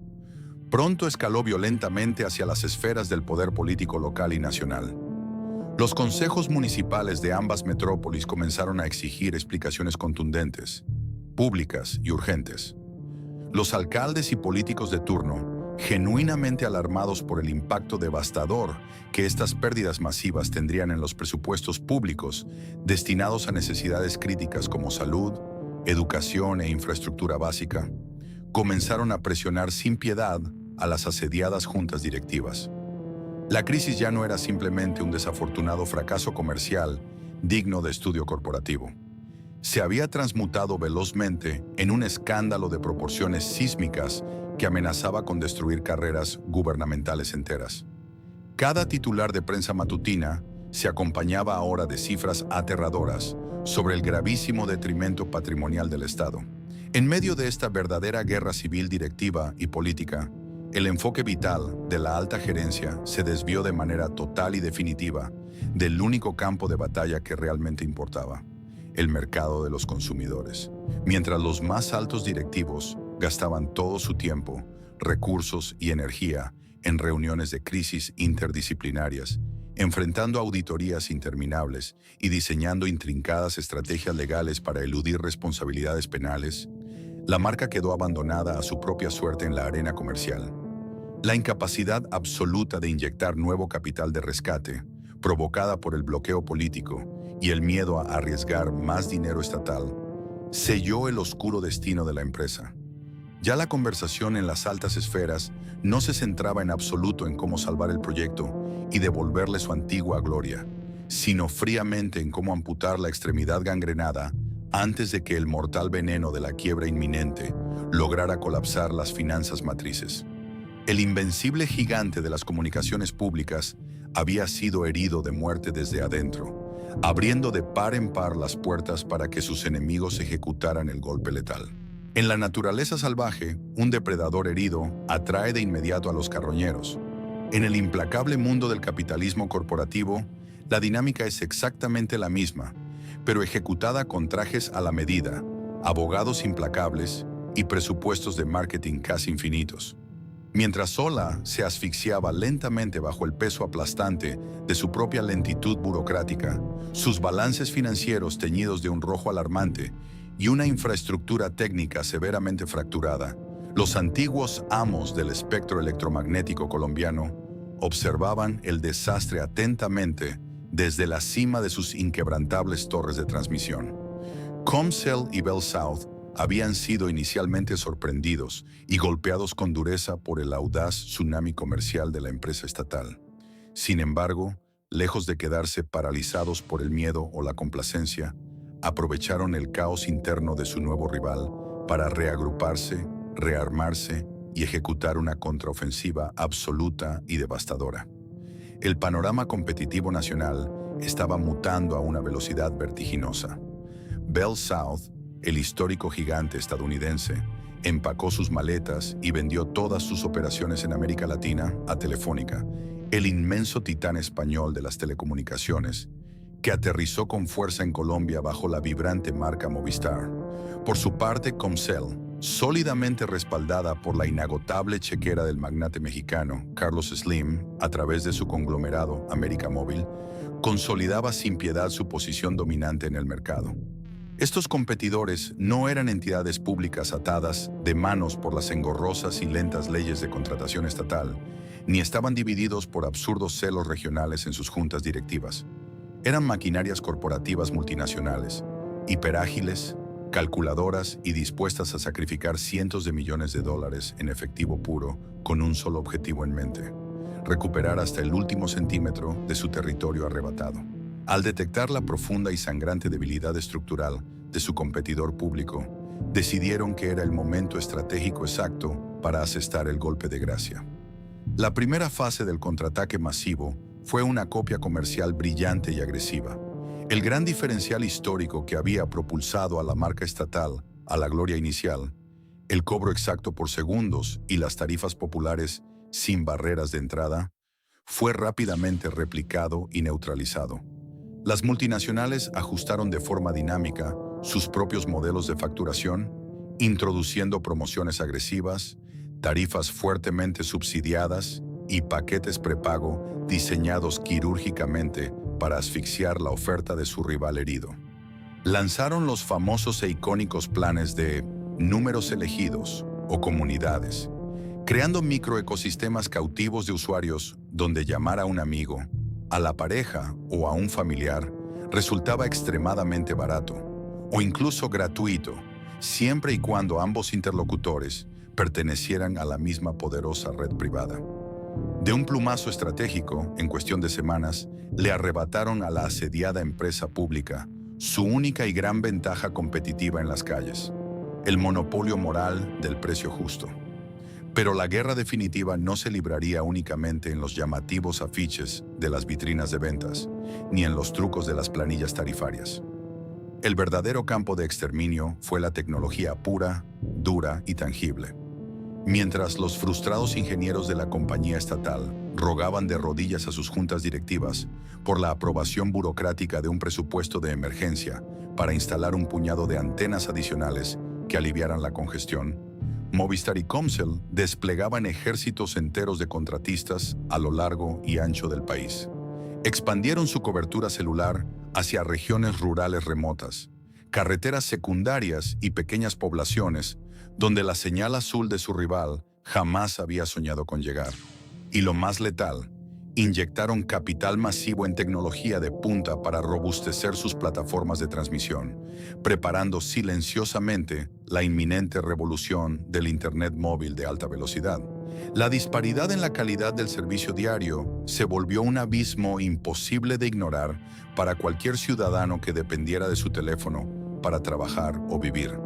Pronto escaló violentamente hacia las esferas del poder político local y nacional. Los consejos municipales de ambas metrópolis comenzaron a exigir explicaciones contundentes, públicas y urgentes. Los alcaldes y políticos de turno, genuinamente alarmados por el impacto devastador que estas pérdidas masivas tendrían en los presupuestos públicos destinados a necesidades críticas como salud, educación e infraestructura básica, comenzaron a presionar sin piedad a las asediadas juntas directivas. La crisis ya no era simplemente un desafortunado fracaso comercial digno de estudio corporativo. Se había transmutado velozmente en un escándalo de proporciones sísmicas que amenazaba con destruir carreras gubernamentales enteras. Cada titular de prensa matutina se acompañaba ahora de cifras aterradoras sobre el gravísimo detrimento patrimonial del Estado. En medio de esta verdadera guerra civil directiva y política, el enfoque vital de la alta gerencia se desvió de manera total y definitiva del único campo de batalla que realmente importaba: el mercado de los consumidores. Mientras los más altos directivos gastaban todo su tiempo, recursos y energía en reuniones de crisis interdisciplinarias, enfrentando auditorías interminables y diseñando intrincadas estrategias legales para eludir responsabilidades penales, la marca quedó abandonada a su propia suerte en la arena comercial. La incapacidad absoluta de inyectar nuevo capital de rescate, provocada por el bloqueo político y el miedo a arriesgar más dinero estatal, selló el oscuro destino de la empresa. Ya la conversación en las altas esferas no se centraba en absoluto en cómo salvar el proyecto y devolverle su antigua gloria, sino fríamente en cómo amputar la extremidad gangrenada antes de que el mortal veneno de la quiebra inminente lograra colapsar las finanzas matrices. El invencible gigante de las comunicaciones públicas había sido herido de muerte desde adentro, abriendo de par en par las puertas para que sus enemigos ejecutaran el golpe letal. En la naturaleza salvaje, un depredador herido atrae de inmediato a los carroñeros. En el implacable mundo del capitalismo corporativo, la dinámica es exactamente la misma, pero ejecutada con trajes a la medida, abogados implacables y presupuestos de marketing casi infinitos. Mientras Sola se asfixiaba lentamente bajo el peso aplastante de su propia lentitud burocrática, sus balances financieros teñidos de un rojo alarmante y una infraestructura técnica severamente fracturada, los antiguos amos del espectro electromagnético colombiano observaban el desastre atentamente desde la cima de sus inquebrantables torres de transmisión. Comcel y Bell South habían sido inicialmente sorprendidos y golpeados con dureza por el audaz tsunami comercial de la empresa estatal. Sin embargo, lejos de quedarse paralizados por el miedo o la complacencia, aprovecharon el caos interno de su nuevo rival para reagruparse, rearmarse y ejecutar una contraofensiva absoluta y devastadora. El panorama competitivo nacional estaba mutando a una velocidad vertiginosa. Bell South, el histórico gigante estadounidense, empacó sus maletas y vendió todas sus operaciones en América Latina a Telefónica, el inmenso titán español de las telecomunicaciones, que aterrizó con fuerza en Colombia bajo la vibrante marca Movistar. Por su parte, Comcel, sólidamente respaldada por la inagotable chequera del magnate mexicano Carlos Slim a través de su conglomerado América Móvil, consolidaba sin piedad su posición dominante en el mercado. Estos competidores no eran entidades públicas atadas de manos por las engorrosas y lentas leyes de contratación estatal, ni estaban divididos por absurdos celos regionales en sus juntas directivas. Eran maquinarias corporativas multinacionales, hiperágiles, calculadoras y dispuestas a sacrificar cientos de millones de dólares en efectivo puro con un solo objetivo en mente: recuperar hasta el último centímetro de su territorio arrebatado. Al detectar la profunda y sangrante debilidad estructural de su competidor público, decidieron que era el momento estratégico exacto para asestar el golpe de gracia. La primera fase del contraataque masivo fue una copia comercial brillante y agresiva. El gran diferencial histórico que había propulsado a la marca estatal a la gloria inicial, el cobro exacto por segundos y las tarifas populares sin barreras de entrada, fue rápidamente replicado y neutralizado. Las multinacionales ajustaron de forma dinámica sus propios modelos de facturación, introduciendo promociones agresivas, tarifas fuertemente subsidiadas y paquetes prepago diseñados quirúrgicamente para asfixiar la oferta de su rival herido. Lanzaron los famosos e icónicos planes de números elegidos o comunidades, creando microecosistemas cautivos de usuarios donde llamar a un amigo, a la pareja o a un familiar resultaba extremadamente barato o incluso gratuito, siempre y cuando ambos interlocutores pertenecieran a la misma poderosa red privada. De un plumazo estratégico, en cuestión de semanas, le arrebataron a la asediada empresa pública su única y gran ventaja competitiva en las calles: el monopolio moral del precio justo. Pero la guerra definitiva no se libraría únicamente en los llamativos afiches de las vitrinas de ventas, ni en los trucos de las planillas tarifarias. El verdadero campo de exterminio fue la tecnología pura, dura y tangible. Mientras los frustrados ingenieros de la compañía estatal rogaban de rodillas a sus juntas directivas por la aprobación burocrática de un presupuesto de emergencia para instalar un puñado de antenas adicionales que aliviaran la congestión, Movistar y Comcel desplegaban ejércitos enteros de contratistas a lo largo y ancho del país. Expandieron su cobertura celular hacia regiones rurales remotas, carreteras secundarias y pequeñas poblaciones donde la señal azul de su rival jamás había soñado con llegar. Y lo más letal, inyectaron capital masivo en tecnología de punta para robustecer sus plataformas de transmisión, preparando silenciosamente la inminente revolución del Internet móvil de alta velocidad. La disparidad en la calidad del servicio diario se volvió un abismo imposible de ignorar para cualquier ciudadano que dependiera de su teléfono para trabajar o vivir.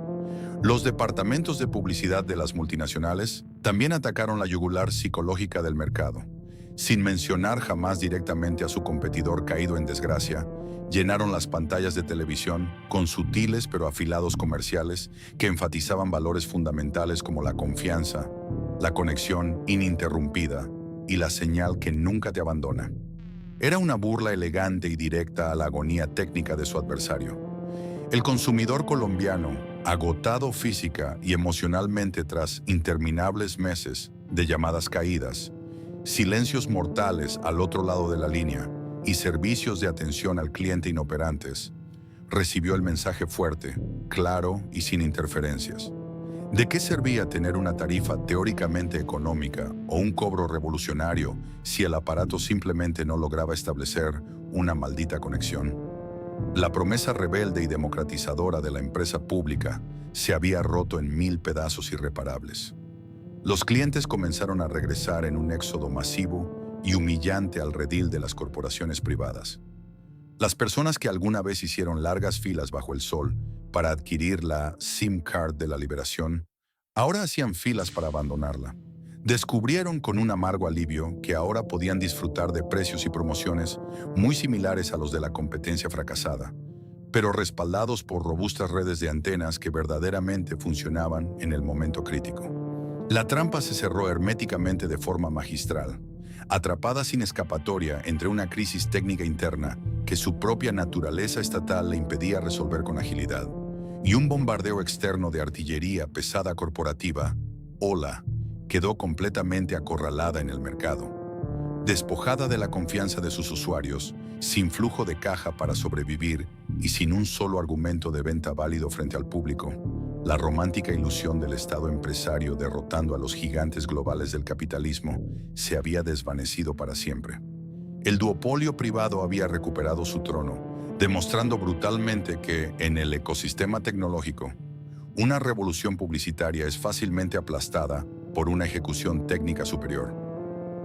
Los departamentos de publicidad de las multinacionales también atacaron la yugular psicológica del mercado. Sin mencionar jamás directamente a su competidor caído en desgracia, llenaron las pantallas de televisión con sutiles pero afilados comerciales que enfatizaban valores fundamentales como la confianza, la conexión ininterrumpida y la señal que nunca te abandona. Era una burla elegante y directa a la agonía técnica de su adversario. El consumidor colombiano, agotado física y emocionalmente tras interminables meses de llamadas caídas, silencios mortales al otro lado de la línea y servicios de atención al cliente inoperantes, recibió el mensaje fuerte, claro y sin interferencias. ¿De qué servía tener una tarifa teóricamente económica o un cobro revolucionario si el aparato simplemente no lograba establecer una maldita conexión? La promesa rebelde y democratizadora de la empresa pública se había roto en 1000 pedazos irreparables. Los clientes comenzaron a regresar en un éxodo masivo y humillante al redil de las corporaciones privadas. Las personas que alguna vez hicieron largas filas bajo el sol para adquirir la SIM card de la liberación, ahora hacían filas para abandonarla. Descubrieron con un amargo alivio que ahora podían disfrutar de precios y promociones muy similares a los de la competencia fracasada, pero respaldados por robustas redes de antenas que verdaderamente funcionaban en el momento crítico. La trampa se cerró herméticamente de forma magistral, atrapada sin escapatoria entre una crisis técnica interna que su propia naturaleza estatal le impedía resolver con agilidad, y un bombardeo externo de artillería pesada corporativa, Ola, quedó completamente acorralada en el mercado. Despojada de la confianza de sus usuarios, sin flujo de caja para sobrevivir y sin un solo argumento de venta válido frente al público, la romántica ilusión del Estado empresario derrotando a los gigantes globales del capitalismo se había desvanecido para siempre. El duopolio privado había recuperado su trono, demostrando brutalmente que, en el ecosistema tecnológico, una revolución publicitaria es fácilmente aplastada por una ejecución técnica superior.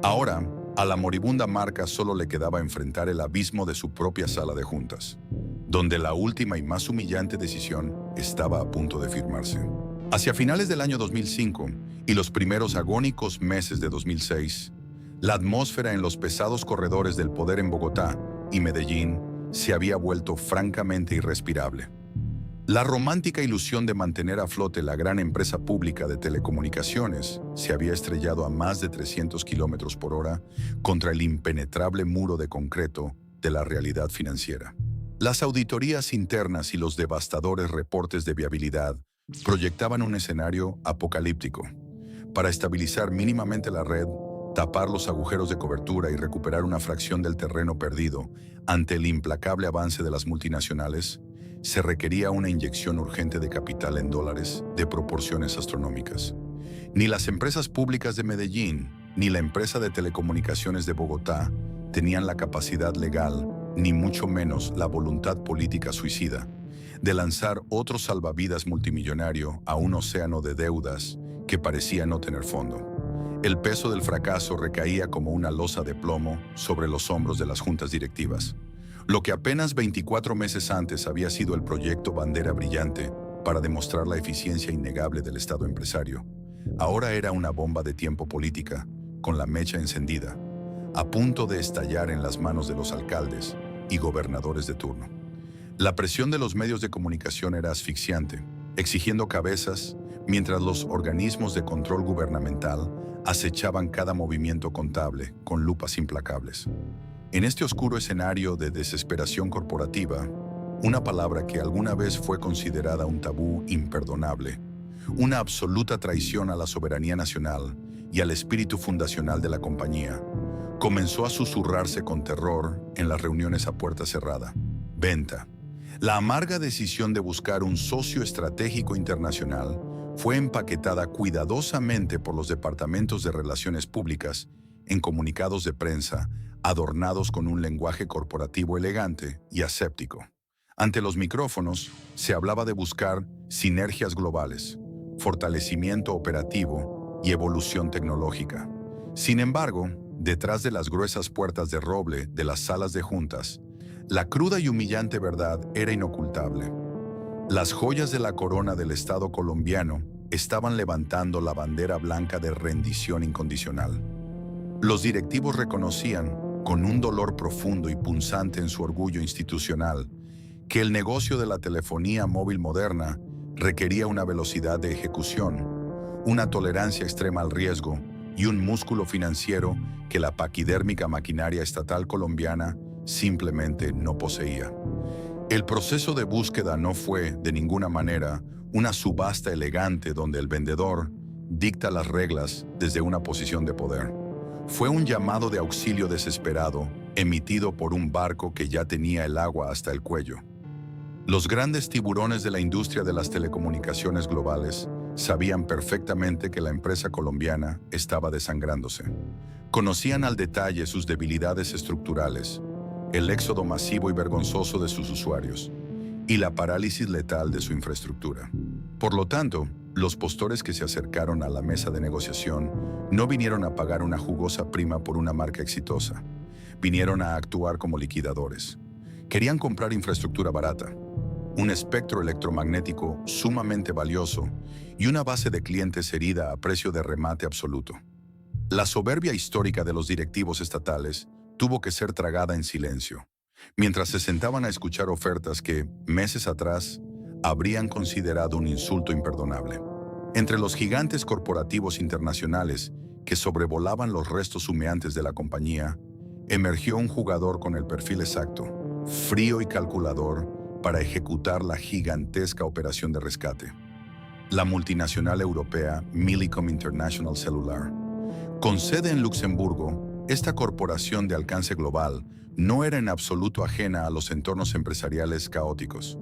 Ahora, a la moribunda marca solo le quedaba enfrentar el abismo de su propia sala de juntas, donde la última y más humillante decisión estaba a punto de firmarse. Hacia finales del año 2005 y los primeros agónicos meses de 2006, la atmósfera en los pesados corredores del poder en Bogotá y Medellín se había vuelto francamente irrespirable. La romántica ilusión de mantener a flote la gran empresa pública de telecomunicaciones se había estrellado a más de 300 kilómetros por hora contra el impenetrable muro de concreto de la realidad financiera. Las auditorías internas y los devastadores reportes de viabilidad proyectaban un escenario apocalíptico. Para estabilizar mínimamente la red, tapar los agujeros de cobertura y recuperar una fracción del terreno perdido ante el implacable avance de las multinacionales, se requería una inyección urgente de capital en dólares de proporciones astronómicas. Ni las empresas públicas de Medellín, ni la empresa de telecomunicaciones de Bogotá tenían la capacidad legal, ni mucho menos la voluntad política suicida, de lanzar otro salvavidas multimillonario a un océano de deudas que parecía no tener fondo. El peso del fracaso recaía como una losa de plomo sobre los hombros de las juntas directivas. Lo que apenas 24 meses antes había sido el proyecto bandera brillante para demostrar la eficiencia innegable del Estado empresario, ahora era una bomba de tiempo política, con la mecha encendida, a punto de estallar en las manos de los alcaldes y gobernadores de turno. La presión de los medios de comunicación era asfixiante, exigiendo cabezas, mientras los organismos de control gubernamental acechaban cada movimiento contable con lupas implacables. En este oscuro escenario de desesperación corporativa, una palabra que alguna vez fue considerada un tabú imperdonable, una absoluta traición a la soberanía nacional y al espíritu fundacional de la compañía, comenzó a susurrarse con terror en las reuniones a puerta cerrada. Venta. La amarga decisión de buscar un socio estratégico internacional fue empaquetada cuidadosamente por los departamentos de relaciones públicas en comunicados de prensa adornados con un lenguaje corporativo elegante y aséptico. Ante los micrófonos, se hablaba de buscar sinergias globales, fortalecimiento operativo y evolución tecnológica. Sin embargo, detrás de las gruesas puertas de roble de las salas de juntas, la cruda y humillante verdad era inocultable. Las joyas de la corona del Estado colombiano estaban levantando la bandera blanca de rendición incondicional. Los directivos reconocían, con un dolor profundo y punzante en su orgullo institucional, que el negocio de la telefonía móvil moderna requería una velocidad de ejecución, una tolerancia extrema al riesgo y un músculo financiero que la paquidérmica maquinaria estatal colombiana simplemente no poseía. El proceso de búsqueda no fue, de ninguna manera, una subasta elegante donde el vendedor dicta las reglas desde una posición de poder. Fue un llamado de auxilio desesperado, emitido por un barco que ya tenía el agua hasta el cuello. Los grandes tiburones de la industria de las telecomunicaciones globales sabían perfectamente que la empresa colombiana estaba desangrándose. Conocían al detalle sus debilidades estructurales, el éxodo masivo y vergonzoso de sus usuarios, y la parálisis letal de su infraestructura. Por lo tanto, los postores que se acercaron a la mesa de negociación no vinieron a pagar una jugosa prima por una marca exitosa. Vinieron a actuar como liquidadores. Querían comprar infraestructura barata, un espectro electromagnético sumamente valioso y una base de clientes herida a precio de remate absoluto. La soberbia histórica de los directivos estatales tuvo que ser tragada en silencio, mientras se sentaban a escuchar ofertas que, meses atrás, habrían considerado un insulto imperdonable. Entre los gigantes corporativos internacionales que sobrevolaban los restos humeantes de la compañía, emergió un jugador con el perfil exacto, frío y calculador para ejecutar la gigantesca operación de rescate. La multinacional europea Millicom International Cellular. Con sede en Luxemburgo, esta corporación de alcance global no era en absoluto ajena a los entornos empresariales caóticos.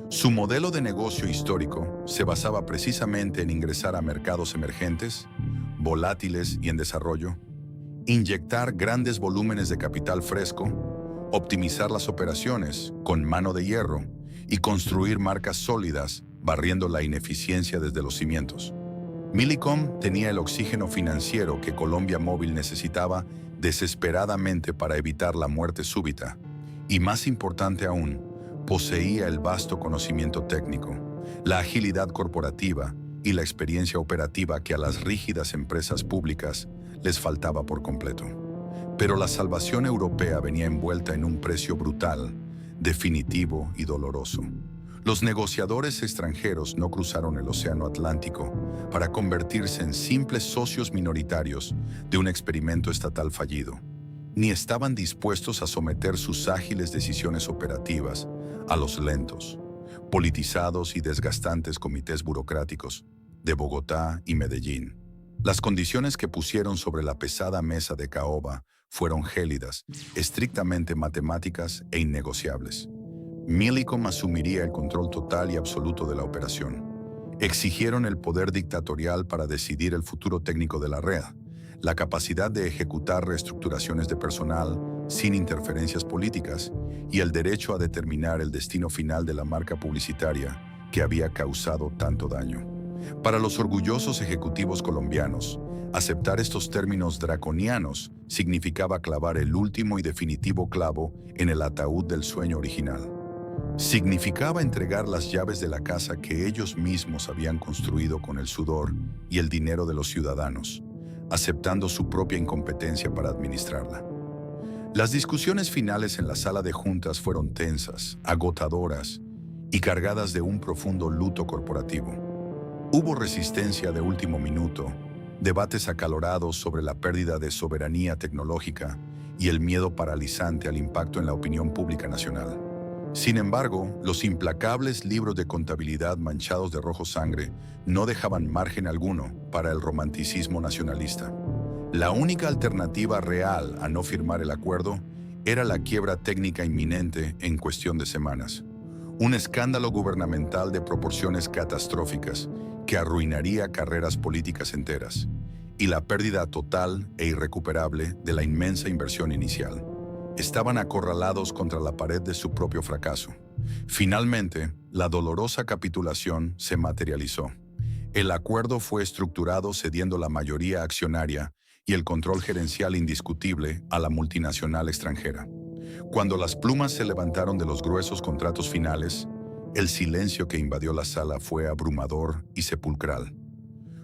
Su modelo de negocio histórico se basaba precisamente en ingresar a mercados emergentes, volátiles y en desarrollo, inyectar grandes volúmenes de capital fresco, optimizar las operaciones con mano de hierro y construir marcas sólidas barriendo la ineficiencia desde los cimientos. Millicom tenía el oxígeno financiero que Colombia Móvil necesitaba desesperadamente para evitar la muerte súbita. Y más importante aún, poseía el vasto conocimiento técnico, la agilidad corporativa y la experiencia operativa que a las rígidas empresas públicas les faltaba por completo. Pero la salvación europea venía envuelta en un precio brutal, definitivo y doloroso. Los negociadores extranjeros no cruzaron el Océano Atlántico para convertirse en simples socios minoritarios de un experimento estatal fallido, ni estaban dispuestos a someter sus ágiles decisiones operativas a los lentos, politizados y desgastantes comités burocráticos de Bogotá y Medellín. Las condiciones que pusieron sobre la pesada mesa de caoba fueron gélidas, estrictamente matemáticas e innegociables. Millicom asumiría el control total y absoluto de la operación. Exigieron el poder dictatorial para decidir el futuro técnico de la red, la capacidad de ejecutar reestructuraciones de personal sin interferencias políticas y el derecho a determinar el destino final de la marca publicitaria que había causado tanto daño. Para los orgullosos ejecutivos colombianos, aceptar estos términos draconianos significaba clavar el último y definitivo clavo en el ataúd del sueño original. Significaba entregar las llaves de la casa que ellos mismos habían construido con el sudor y el dinero de los ciudadanos, aceptando su propia incompetencia para administrarla. Las discusiones finales en la sala de juntas fueron tensas, agotadoras y cargadas de un profundo luto corporativo. Hubo resistencia de último minuto, debates acalorados sobre la pérdida de soberanía tecnológica y el miedo paralizante al impacto en la opinión pública nacional. Sin embargo, los implacables libros de contabilidad manchados de rojo sangre no dejaban margen alguno para el romanticismo nacionalista. La única alternativa real a no firmar el acuerdo era la quiebra técnica inminente en cuestión de semanas. Un escándalo gubernamental de proporciones catastróficas que arruinaría carreras políticas enteras y la pérdida total e irrecuperable de la inmensa inversión inicial. Estaban acorralados contra la pared de su propio fracaso. Finalmente, la dolorosa capitulación se materializó. El acuerdo fue estructurado cediendo la mayoría accionaria y el control gerencial indiscutible a la multinacional extranjera. Cuando las plumas se levantaron de los gruesos contratos finales, el silencio que invadió la sala fue abrumador y sepulcral.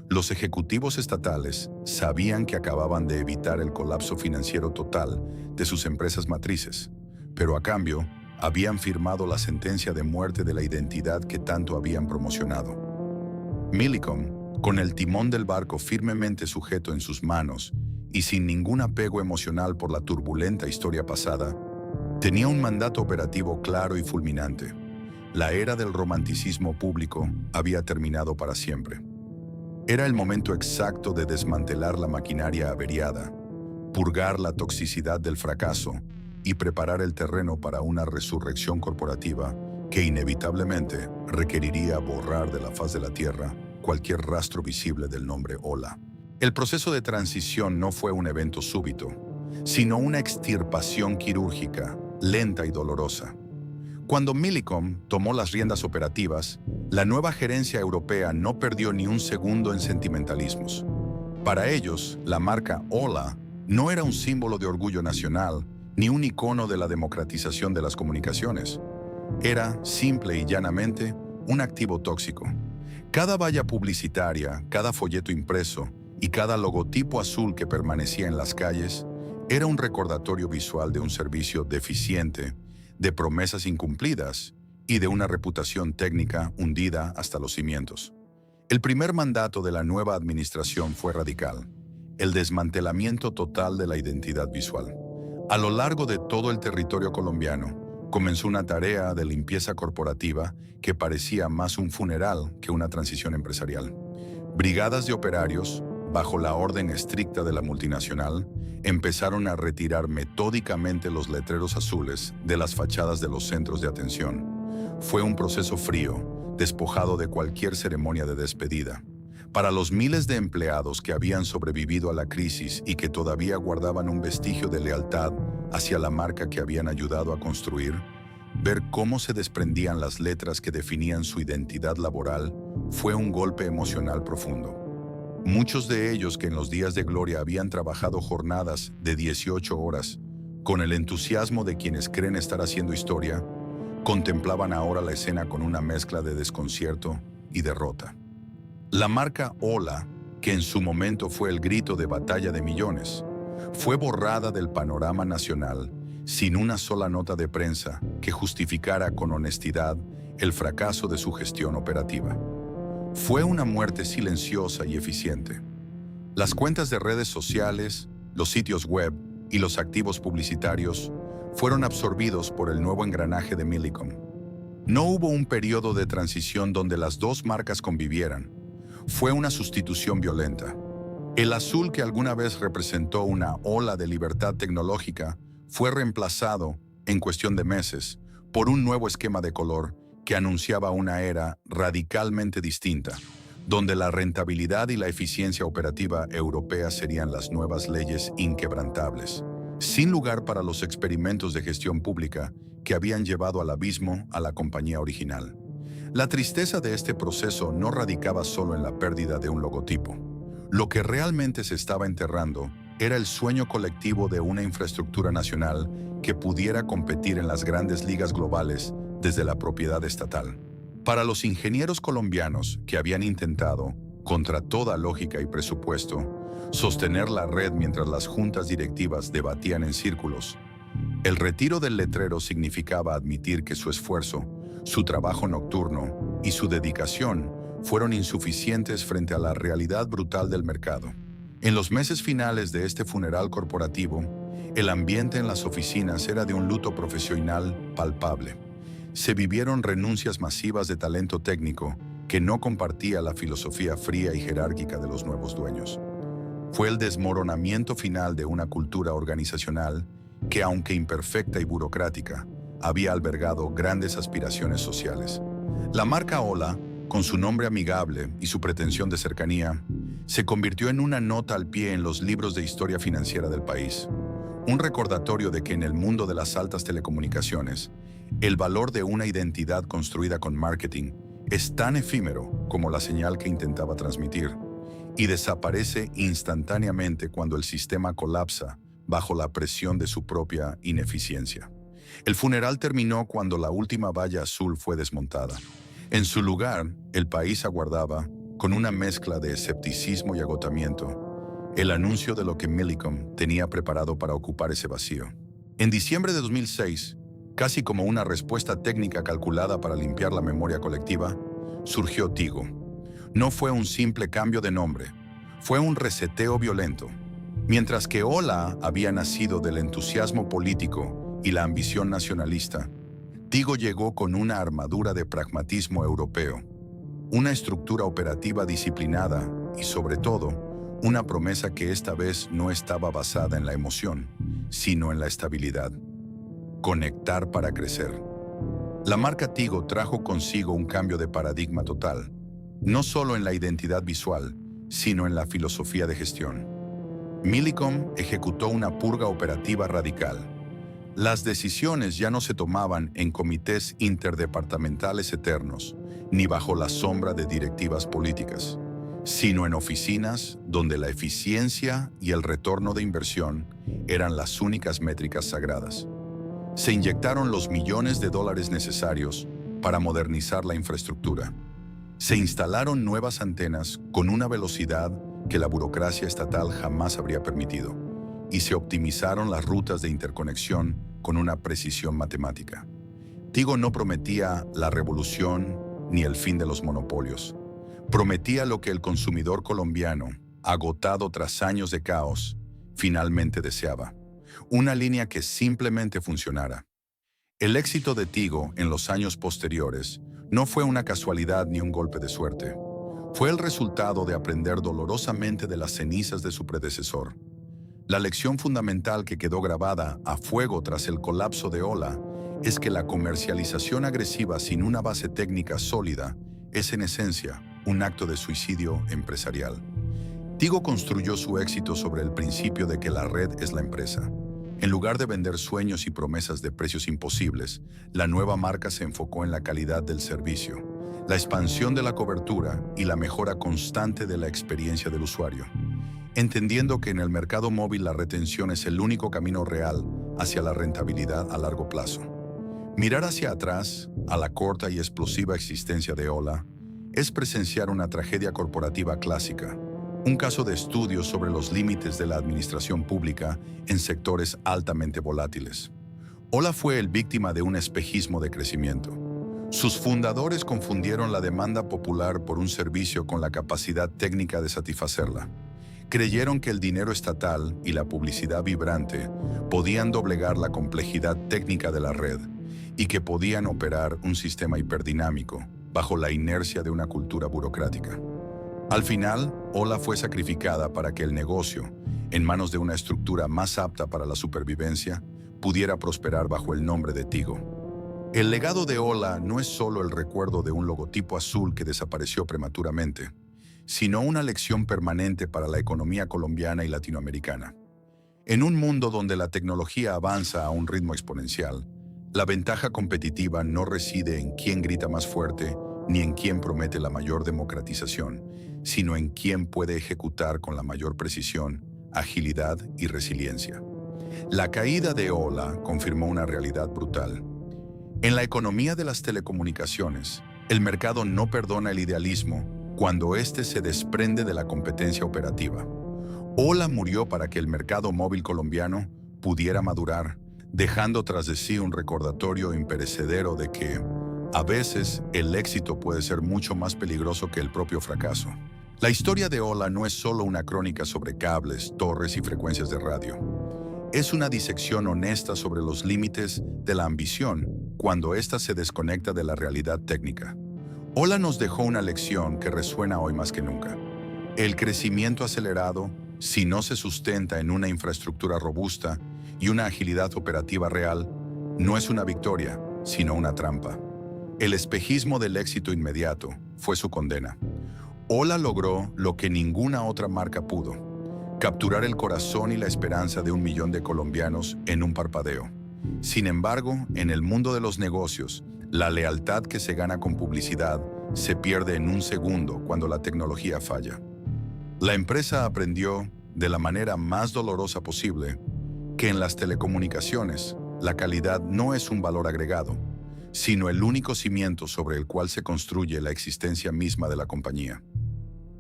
Los ejecutivos estatales sabían que acababan de evitar el colapso financiero total de sus empresas matrices, pero a cambio habían firmado la sentencia de muerte de la identidad que tanto habían promocionado. Millicom, con el timón del barco firmemente sujeto en sus manos y sin ningún apego emocional por la turbulenta historia pasada, tenía un mandato operativo claro y fulminante. La era del romanticismo público había terminado para siempre. Era el momento exacto de desmantelar la maquinaria averiada, purgar la toxicidad del fracaso y preparar el terreno para una resurrección corporativa que inevitablemente requeriría borrar de la faz de la tierra cualquier rastro visible del nombre Ola. El proceso de transición no fue un evento súbito, sino una extirpación quirúrgica, lenta y dolorosa. Cuando Millicom tomó las riendas operativas, la nueva gerencia europea no perdió ni un segundo en sentimentalismos. Para ellos, la marca Ola no era un símbolo de orgullo nacional ni un icono de la democratización de las comunicaciones. Era, simple y llanamente, un activo tóxico. Cada valla publicitaria, cada folleto impreso y cada logotipo azul que permanecía en las calles era un recordatorio visual de un servicio deficiente, de promesas incumplidas y de una reputación técnica hundida hasta los cimientos. El primer mandato de la nueva administración fue radical: el desmantelamiento total de la identidad visual. A lo largo de todo el territorio colombiano, comenzó una tarea de limpieza corporativa que parecía más un funeral que una transición empresarial. Brigadas de operarios, bajo la orden estricta de la multinacional, empezaron a retirar metódicamente los letreros azules de las fachadas de los centros de atención. Fue un proceso frío, despojado de cualquier ceremonia de despedida. Para los miles de empleados que habían sobrevivido a la crisis y que todavía guardaban un vestigio de lealtad hacia la marca que habían ayudado a construir, ver cómo se desprendían las letras que definían su identidad laboral fue un golpe emocional profundo. Muchos de ellos que en los días de gloria habían trabajado jornadas de 18 horas, con el entusiasmo de quienes creen estar haciendo historia, contemplaban ahora la escena con una mezcla de desconcierto y derrota. La marca Hola, que en su momento fue el grito de batalla de millones, fue borrada del panorama nacional sin una sola nota de prensa que justificara con honestidad el fracaso de su gestión operativa. Fue una muerte silenciosa y eficiente. Las cuentas de redes sociales, los sitios web y los activos publicitarios fueron absorbidos por el nuevo engranaje de Millicom. No hubo un periodo de transición donde las dos marcas convivieran. Fue una sustitución violenta. El azul que alguna vez representó una ola de libertad tecnológica fue reemplazado, en cuestión de meses, por un nuevo esquema de color que anunciaba una era radicalmente distinta, donde la rentabilidad y la eficiencia operativa europea serían las nuevas leyes inquebrantables, sin lugar para los experimentos de gestión pública que habían llevado al abismo a la compañía original. La tristeza de este proceso no radicaba solo en la pérdida de un logotipo. Lo que realmente se estaba enterrando era el sueño colectivo de una infraestructura nacional que pudiera competir en las grandes ligas globales desde la propiedad estatal. Para los ingenieros colombianos que habían intentado, contra toda lógica y presupuesto, sostener la red mientras las juntas directivas debatían en círculos, el retiro del letrero significaba admitir que su esfuerzo, su trabajo nocturno y su dedicación fueron insuficientes frente a la realidad brutal del mercado. En los meses finales de este funeral corporativo, el ambiente en las oficinas era de un luto profesional palpable. Se vivieron renuncias masivas de talento técnico que no compartía la filosofía fría y jerárquica de los nuevos dueños. Fue el desmoronamiento final de una cultura organizacional que, aunque imperfecta y burocrática, había albergado grandes aspiraciones sociales. La marca Hola, con su nombre amigable y su pretensión de cercanía, se convirtió en una nota al pie en los libros de historia financiera del país. Un recordatorio de que en el mundo de las altas telecomunicaciones, el valor de una identidad construida con marketing es tan efímero como la señal que intentaba transmitir y desaparece instantáneamente cuando el sistema colapsa bajo la presión de su propia ineficiencia. El funeral terminó cuando la última valla azul fue desmontada. En su lugar, el país aguardaba, con una mezcla de escepticismo y agotamiento, el anuncio de lo que Millicom tenía preparado para ocupar ese vacío. En diciembre de 2006, casi como una respuesta técnica calculada para limpiar la memoria colectiva, surgió Tigo. No fue un simple cambio de nombre, fue un reseteo violento. Mientras que Hola había nacido del entusiasmo político y la ambición nacionalista, Tigo llegó con una armadura de pragmatismo europeo, una estructura operativa disciplinada y, sobre todo, una promesa que esta vez no estaba basada en la emoción, sino en la estabilidad. Conectar para crecer. La marca Tigo trajo consigo un cambio de paradigma total, no solo en la identidad visual, sino en la filosofía de gestión. Millicom ejecutó una purga operativa radical. Las decisiones ya no se tomaban en comités interdepartamentales eternos, ni bajo la sombra de directivas políticas, sino en oficinas donde la eficiencia y el retorno de inversión eran las únicas métricas sagradas. Se inyectaron los millones de dólares necesarios para modernizar la infraestructura. Se instalaron nuevas antenas con una velocidad que la burocracia estatal jamás habría permitido, y se optimizaron las rutas de interconexión con una precisión matemática. Tigo no prometía la revolución ni el fin de los monopolios. Prometía lo que el consumidor colombiano, agotado tras años de caos, finalmente deseaba: una línea que simplemente funcionara. El éxito de Tigo en los años posteriores no fue una casualidad ni un golpe de suerte. Fue el resultado de aprender dolorosamente de las cenizas de su predecesor. La lección fundamental que quedó grabada a fuego tras el colapso de Ola es que la comercialización agresiva sin una base técnica sólida es en esencia un acto de suicidio empresarial. Tigo construyó su éxito sobre el principio de que la red es la empresa. En lugar de vender sueños y promesas de precios imposibles, la nueva marca se enfocó en la calidad del servicio, la expansión de la cobertura y la mejora constante de la experiencia del usuario, entendiendo que en el mercado móvil la retención es el único camino real hacia la rentabilidad a largo plazo. Mirar hacia atrás, a la corta y explosiva existencia de Ola, es presenciar una tragedia corporativa clásica, un caso de estudio sobre los límites de la administración pública en sectores altamente volátiles. Ola fue el víctima de un espejismo de crecimiento. Sus fundadores confundieron la demanda popular por un servicio con la capacidad técnica de satisfacerla. Creyeron que el dinero estatal y la publicidad vibrante podían doblegar la complejidad técnica de la red y que podían operar un sistema hiperdinámico bajo la inercia de una cultura burocrática. Al final, Ola fue sacrificada para que el negocio, en manos de una estructura más apta para la supervivencia, pudiera prosperar bajo el nombre de Tigo. El legado de Ola no es solo el recuerdo de un logotipo azul que desapareció prematuramente, sino una lección permanente para la economía colombiana y latinoamericana. En un mundo donde la tecnología avanza a un ritmo exponencial, la ventaja competitiva no reside en quién grita más fuerte ni en quién promete la mayor democratización, sino en quién puede ejecutar con la mayor precisión, agilidad y resiliencia. La caída de Ola confirmó una realidad brutal. En la economía de las telecomunicaciones, el mercado no perdona el idealismo cuando éste se desprende de la competencia operativa. Ola murió para que el mercado móvil colombiano pudiera madurar, dejando tras de sí un recordatorio imperecedero de que, a veces, el éxito puede ser mucho más peligroso que el propio fracaso. La historia de Ola no es solo una crónica sobre cables, torres y frecuencias de radio. Es una disección honesta sobre los límites de la ambición cuando ésta se desconecta de la realidad técnica. Ola nos dejó una lección que resuena hoy más que nunca. El crecimiento acelerado, si no se sustenta en una infraestructura robusta y una agilidad operativa real, no es una victoria, sino una trampa. El espejismo del éxito inmediato fue su condena. Ola logró lo que ninguna otra marca pudo: capturar el corazón y la esperanza de 1 millón de colombianos en un parpadeo. Sin embargo, en el mundo de los negocios, la lealtad que se gana con publicidad se pierde en un segundo cuando la tecnología falla. La empresa aprendió, de la manera más dolorosa posible, que en las telecomunicaciones la calidad no es un valor agregado, sino el único cimiento sobre el cual se construye la existencia misma de la compañía.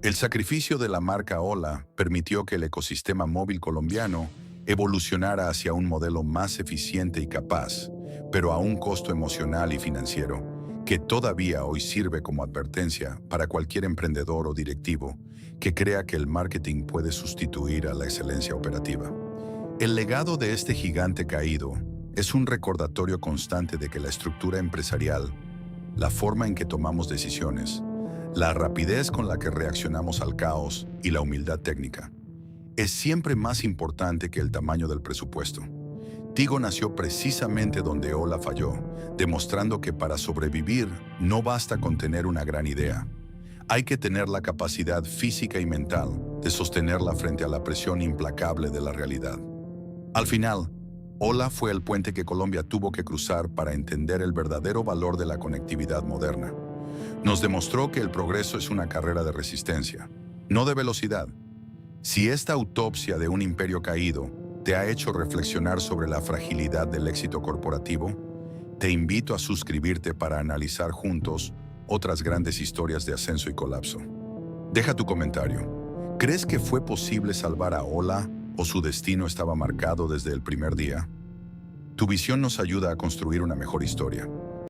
El sacrificio de la marca Ola permitió que el ecosistema móvil colombiano evolucionara hacia un modelo más eficiente y capaz, pero a un costo emocional y financiero, que todavía hoy sirve como advertencia para cualquier emprendedor o directivo que crea que el marketing puede sustituir a la excelencia operativa. El legado de este gigante caído es un recordatorio constante de que la estructura empresarial, la forma en que tomamos decisiones, la rapidez con la que reaccionamos al caos y la humildad técnica, es siempre más importante que el tamaño del presupuesto. Tigo nació precisamente donde Ola falló, demostrando que para sobrevivir no basta con tener una gran idea. Hay que tener la capacidad física y mental de sostenerla frente a la presión implacable de la realidad. Al final, Ola fue el puente que Colombia tuvo que cruzar para entender el verdadero valor de la conectividad moderna. Nos demostró que el progreso es una carrera de resistencia, no de velocidad. Si esta autopsia de un imperio caído te ha hecho reflexionar sobre la fragilidad del éxito corporativo, te invito a suscribirte para analizar juntos otras grandes historias de ascenso y colapso. Deja tu comentario. ¿Crees que fue posible salvar a Ola o su destino estaba marcado desde el primer día? Tu visión nos ayuda a construir una mejor historia.